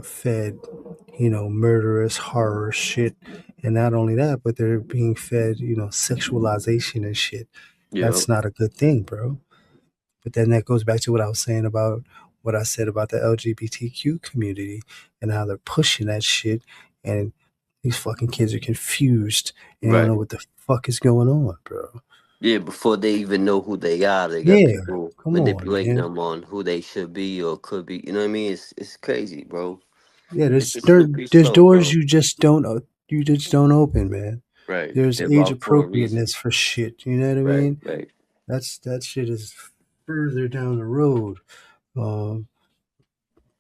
fed, murderous horror shit, and not only that, but they're being fed, sexualization and shit. Yeah. That's not a good thing, bro. But then that goes back to what I was saying about what I said about the LGBTQ community and how they're pushing that shit, and these fucking kids are confused and don't know Right. what the fuck is going on, bro. Yeah, before they even know who they are, they got Yeah, people come on, manipulating man. them on who they should be or could be. You know what I mean? It's crazy, bro. Yeah, It's a slippery there's slope, doors bro. you just don't open, man. Right. There's They're age locked for a reason. appropriateness for shit. You know what I Right. mean? Right. That shit is further down the road. Um,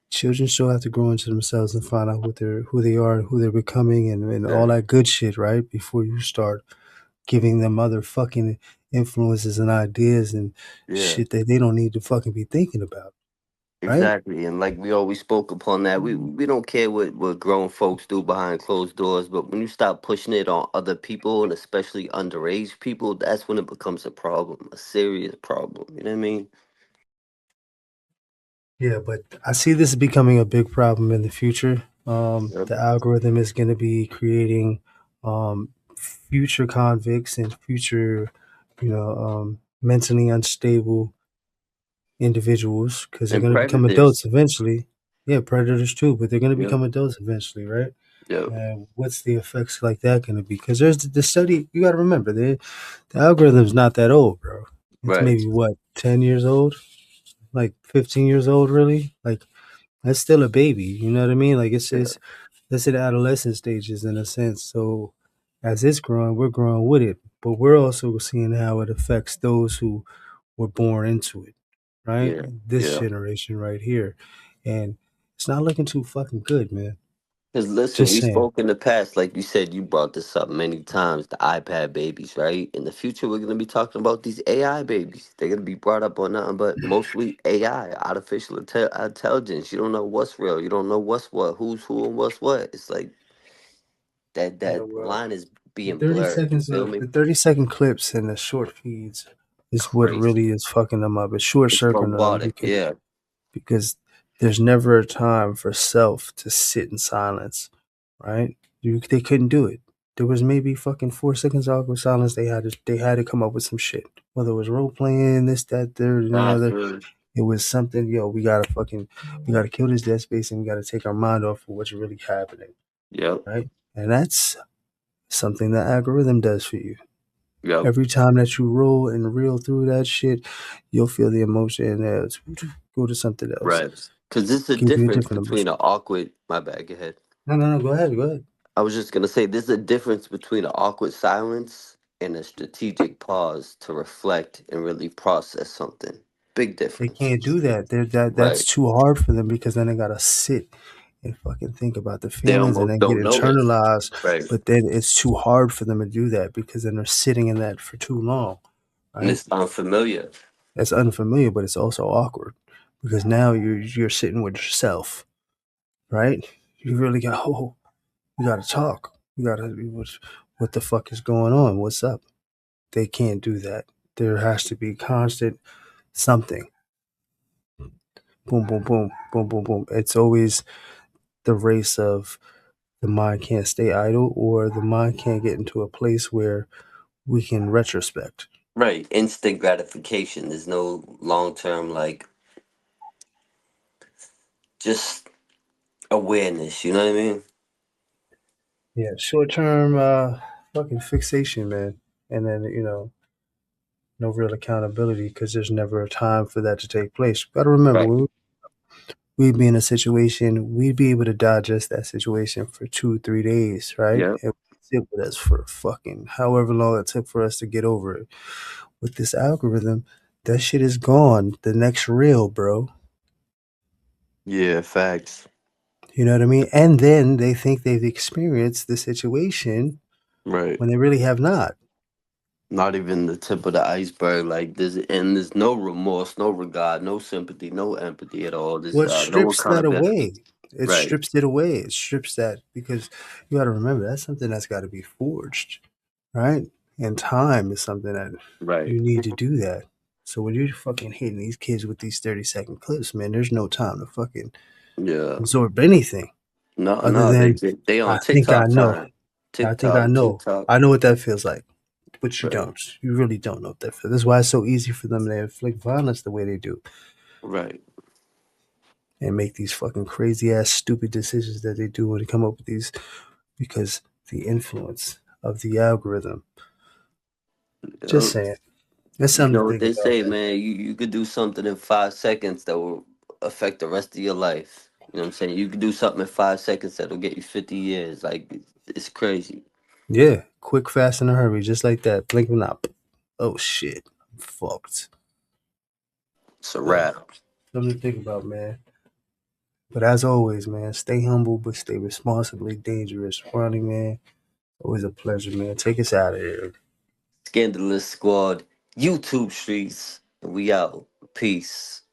Children still have to grow into themselves and find out who they are and who they're becoming and all Right. that good shit, right? Before you start giving them other fucking influences and ideas and Yeah. shit that they don't need to fucking be thinking about, right? Exactly. And like we always spoke upon that, we don't care what grown folks do behind closed doors, but when you start pushing it on other people and especially underage people, that's when it becomes a problem, a serious problem. You know what I mean? Yeah, but I see this becoming a big problem in the future. Yep. The algorithm is going to be creating future convicts and future, mentally unstable individuals because they're And going to become predators. adults eventually. Yeah, predators too, but they're going to Yep. become adults eventually, right? Yep. And what's the effects like that going to be? Because there's the study. You got to remember the algorithm's not that old, bro. It's Right. maybe what 10 years old, like 15 years old, really. Like that's still a baby. You know what I mean? Like Yeah. it's at adolescent stages in a sense. So as it's growing, we're growing with it, but we're also seeing how it affects those who were born into it, right? Yeah. This Yeah. generation right here, and it's not looking too fucking good, man. Because listen, Just we saying. spoke in the past, like you said, you brought this up many times, the iPad babies, right? In the future, we're going to be talking about these AI babies. They're going to be brought up on nothing but mostly AI, artificial intelligence. You don't know what's real. You don't know what's what, who's who, and what's what. It's like, That Well, line is the being 30 blurred. You seconds feel of me? the 30-second clips and the short feeds is what Crazy. really is fucking them up. It's short It's circuiting them robotic. Yeah. because there's never a time for self to sit in silence, right? They couldn't do it. There was maybe fucking 4 seconds of awkward silence. They had to come up with some shit. Whether it was role playing, this, that, third, and another. Absolutely. It was something, we gotta kill this dead space and we gotta take our mind off of what's really happening, Yep. right? And that's something the algorithm does for you. Yep. Every time that you roll and reel through that shit, you'll feel the emotion and go to something else. Right. Because there's a Give you a difference different between emotion. an awkward. My bad. Go ahead. No, go ahead, go ahead. I was just gonna say there's a difference between an awkward silence and a strategic pause to reflect and really process something. Big They difference. can't do that. That's Right. too hard for them because then they gotta sit and fucking think about the They feelings and almost then get don't know it. internalized. Right. But then it's too hard for them to do that because then they're sitting in that for too long, And right? it's unfamiliar. It's unfamiliar, but it's also awkward because now you're sitting with yourself, right? You really got you got to talk. You got to what the fuck is going on? What's up? They can't do that. There has to be constant something. Boom, boom, boom, boom, boom, boom. It's always the race of the mind can't stay idle or the mind can't get into a place where we can retrospect. Right. Instant gratification. There's no long term like just awareness. You know what I mean? Yeah, short term fucking fixation, man. And then, no real accountability because there's never a time for that to take place. Got to remember, Right. we'd be in a situation, we'd be able to digest that situation for 2, 3 days, right? Yep. It would sit with us for fucking however long it took for us to get over it. With this algorithm, that shit is gone. The next reel, bro. Yeah. Facts. You know what I mean? And then they think they've experienced the situation Right. when they really have not. Not even the tip of the iceberg. Like there's no remorse, no regard, no sympathy, no empathy at all. There's What no strips that accountability. away? It Right. strips it away. It strips that because you got to remember that's something that's got to be forged, right? And time is something that Right. you need to do that. So when you're fucking hitting these kids with these 30-second clips, man, there's no time to fucking Yeah. absorb anything No, other no, than they on I think I TikTok know. time. I think I TikTok, know. TikTok. I know what that feels like, but you Right. don't. You really don't know what that feels. That's why it's so easy for them to inflict violence the way they do Right. and make these fucking crazy ass stupid decisions that they do when they come up with these because the influence of the algorithm. Just Yep. saying. That's You something know to what think they about, say, man. man. You could do something in 5 seconds that will affect the rest of your life. You know what I'm saying? You could do something in 5 seconds that'll get you 50 years. Like it's crazy. Yeah, quick, fast, in a hurry, just like that. Blink and up. Oh shit, I'm fucked. It's a Yeah, wrap. something to think about, man. But as always, man, stay humble but stay responsibly dangerous. Ronnie, man, always a pleasure, man. Take us out of here. Scandalous Squad, YouTube streets, and we out. Peace.